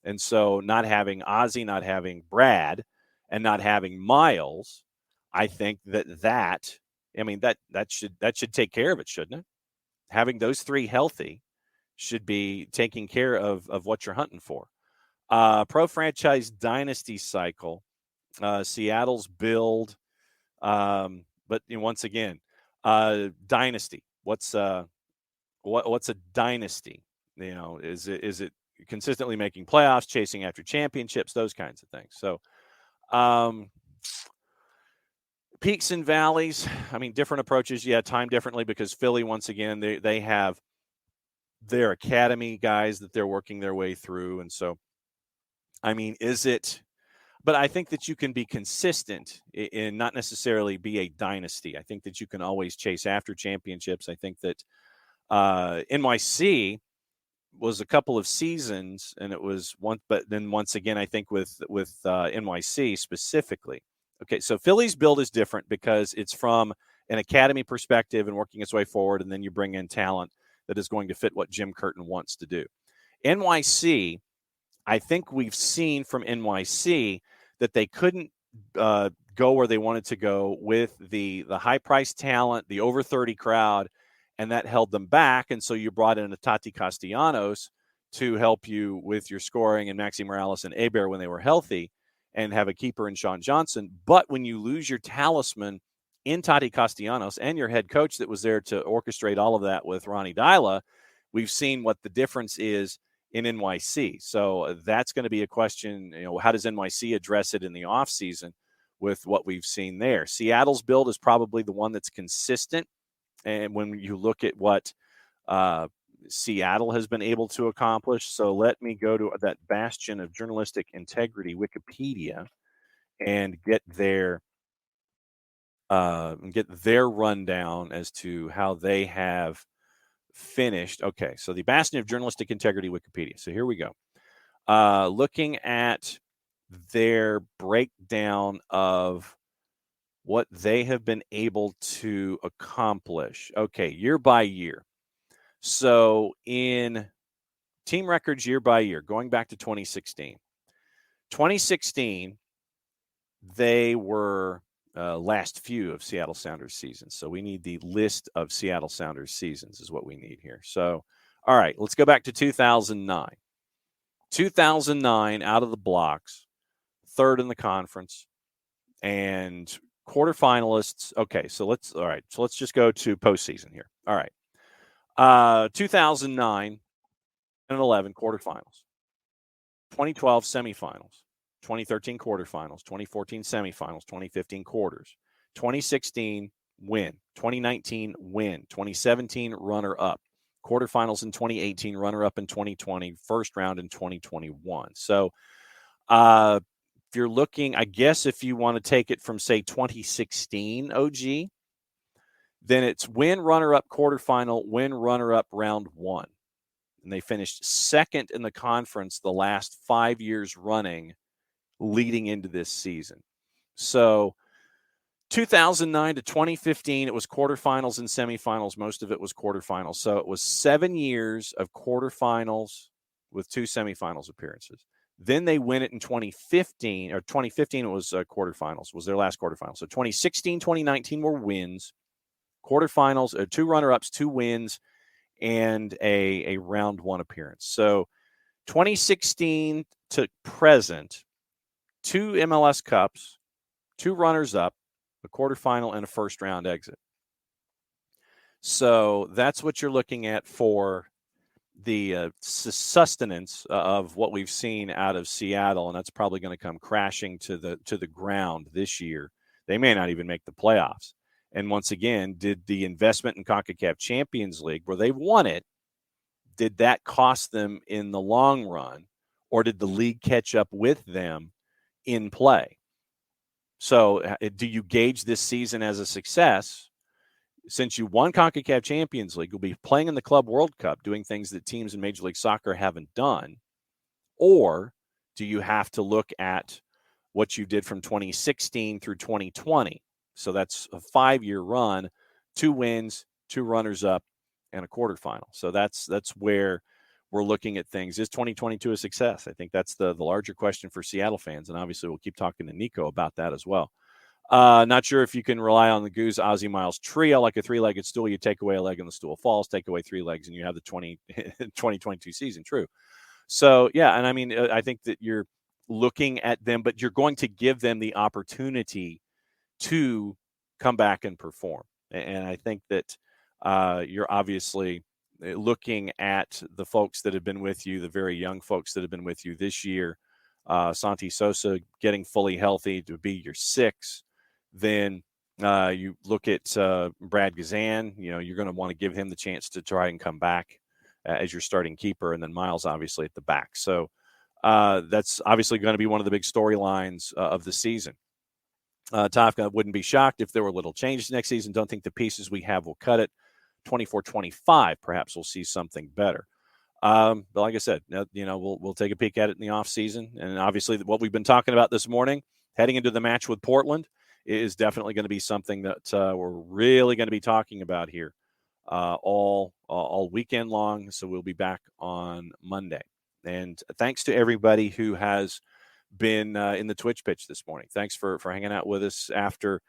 And so not having Ozzie, not having Brad, and not having Miles, I think that should take care of it, shouldn't it? Having those three healthy should be taking care of what you're hunting for. Pro franchise dynasty cycle, Seattle's build. But once again, dynasty. What's a dynasty? Is it consistently making playoffs, chasing after championships, those kinds of things? So, peaks and valleys. Different approaches. Yeah, time differently because Philly, once again, they have their academy guys that they're working their way through, and so, is it? But I think that you can be consistent and not necessarily be a dynasty. I think that you can always chase after championships. I think that NYC was a couple of seasons, and it was one. But then once again, I think with NYC specifically. Okay, so Philly's build is different because it's from an academy perspective and working its way forward, and then you bring in talent that is going to fit what Jim Curtin wants to do. NYC, I think we've seen from NYC that they couldn't go where they wanted to go with the high-priced talent, the over 30 crowd, and that held them back. And so you brought in a Tati Castellanos to help you with your scoring, and Maxi Morales and Hebert when they were healthy, and have a keeper in Sean Johnson. But when you lose your talisman in Tati Castellanos and your head coach that was there to orchestrate all of that with Ronnie Dyla, we've seen what the difference is in NYC. So that's going to be a question, how does NYC address it in the offseason with what we've seen there? Seattle's build is probably the one that's consistent. And when you look at what Seattle has been able to accomplish. So let me go to that bastion of journalistic integrity, Wikipedia, and get their rundown as to how they have finished. Okay, so the bastion of journalistic integrity, Wikipedia. So here we go. Looking at their breakdown of what they have been able to accomplish. Okay, year by year. So in team records year by year, going back to 2016. 2016, they were last few of Seattle Sounders seasons. So we need the list of Seattle Sounders seasons is what we need here. So, all right, let's go back to 2009. 2009 out of the blocks, third in the conference, and quarterfinalists. Okay, so let's just go to postseason here. All right. 2009 and 11 quarterfinals, 2012 semifinals, 2013 quarterfinals, 2014 semifinals, 2015 quarters, 2016 win, 2019 win, 2017 runner-up, quarterfinals in 2018, runner-up in 2020, first round in 2021. So if you're looking, I guess if you want to take it from, say, 2016 OG, then it's win, runner-up, quarterfinal, win, runner-up, round one. And they finished second in the conference the last 5 years running leading into this season. So 2009 to 2015, it was quarterfinals and semifinals. Most of it was quarterfinals. So it was 7 years of quarterfinals with 2 semifinals appearances. Then they win it in 2015, or 2015 it was quarterfinals, was their last quarterfinal. So 2016, 2019 were wins. Quarterfinals, 2 runner-ups, 2 wins, and a round one appearance. So 2016 to present, 2 MLS Cups, 2 runners-up, a quarterfinal, and a first-round exit. So that's what you're looking at for the sustenance of what we've seen out of Seattle, and that's probably going to come crashing to the ground this year. They may not even make the playoffs. And once again, did the investment in CONCACAF Champions League, where they won it, did that cost them in the long run, or did the league catch up with them in play? So do you gauge this season as a success? since you won CONCACAF Champions League, you'll be playing in the Club World Cup, doing things that teams in Major League Soccer haven't done? Or do you have to look at what you did from 2016 through 2020? So that's a 5-year run, 2 wins, 2 runners-up, and a quarterfinal. So that's where we're looking at things. Is 2022 a success? I think that's the larger question for Seattle fans, and obviously we'll keep talking to Nico about that as well. Not sure if you can rely on the Goose Ozzie Miles trio like a 3-legged stool. You take away a leg and the stool falls, take away 3 legs, and you have the 2022 season. True. So, yeah, and I mean, I think that you're looking at them, but you're going to give them the opportunity to come back and perform. And I think that you're obviously looking at the folks that have been with you, the very young folks that have been with you this year. Santi Sosa getting fully healthy to be your 6. Then you look at Brad Gazan. You're going to want to give him the chance to try and come back as your starting keeper, and then Miles obviously at the back. So that's obviously going to be one of the big storylines of the season. Tafka wouldn't be shocked if there were little changes next season. Don't think the pieces we have will cut it. 24-25, perhaps we'll see something better. But like I said, we'll take a peek at it in the off season. And obviously what we've been talking about this morning, heading into the match with Portland, is definitely going to be something that we're really going to be talking about here all weekend long. So we'll be back on Monday. And thanks to everybody who has been in the Twitch pitch this morning. Thanks for hanging out with us after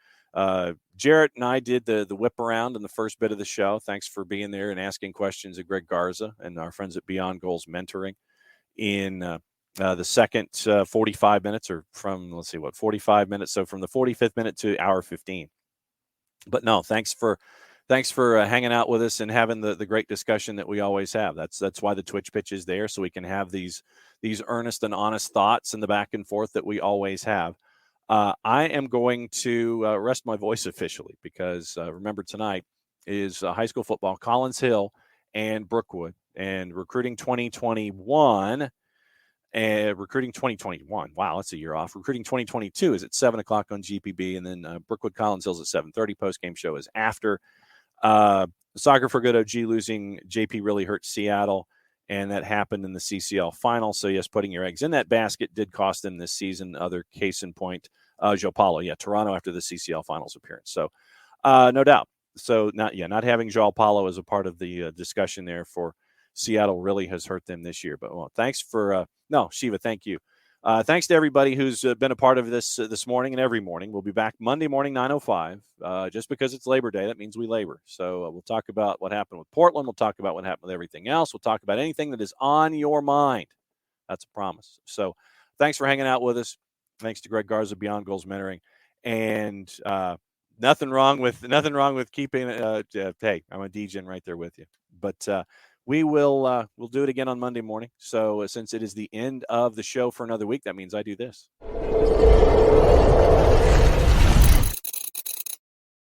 Jarrett and I did the Whiparound in the first bit of the show. Thanks for being there and asking questions of Greg Garza and our friends at Beyond Goals Mentoring in the second 45 minutes, or from 45 minutes. So from the 45th minute to hour 15. But no, thanks for hanging out with us and having the great discussion that we always have. That's why the Twitch pitch is there, so we can have these earnest and honest thoughts and the back and forth that we always have. I am going to rest my voice officially because remember tonight is high school football, Collins Hill and Brookwood, and recruiting 2021. Recruiting 2021. Wow, that's a year off. Recruiting 2022 is at 7:00 on GPB, and then Brookwood Collins Hills at 7:30. Post-game show is after. Soccer for Good OG losing JP really hurt Seattle, and that happened in the CCL final. So, yes, putting your eggs in that basket did cost them this season. Other case in point, Joe Paulo. Yeah, Toronto after the CCL finals appearance. So, no doubt. So, not having Joao Paulo as a part of the discussion there for Seattle really has hurt them this year. But, well, thanks for Shiva, thank you. Thanks to everybody who's been a part of this morning and every morning. We'll be back Monday morning, 9:05. Just because it's Labor Day, that means we labor. So we'll talk about what happened with Portland. We'll talk about what happened with everything else. We'll talk about anything that is on your mind. That's a promise. So thanks for hanging out with us. Thanks to Greg Garza, Beyond Goals Mentoring. And nothing wrong with keeping hey, I'm a DJ right there with you. But we'll do it again on Monday morning. So since it is the end of the show for another week, that means I do this.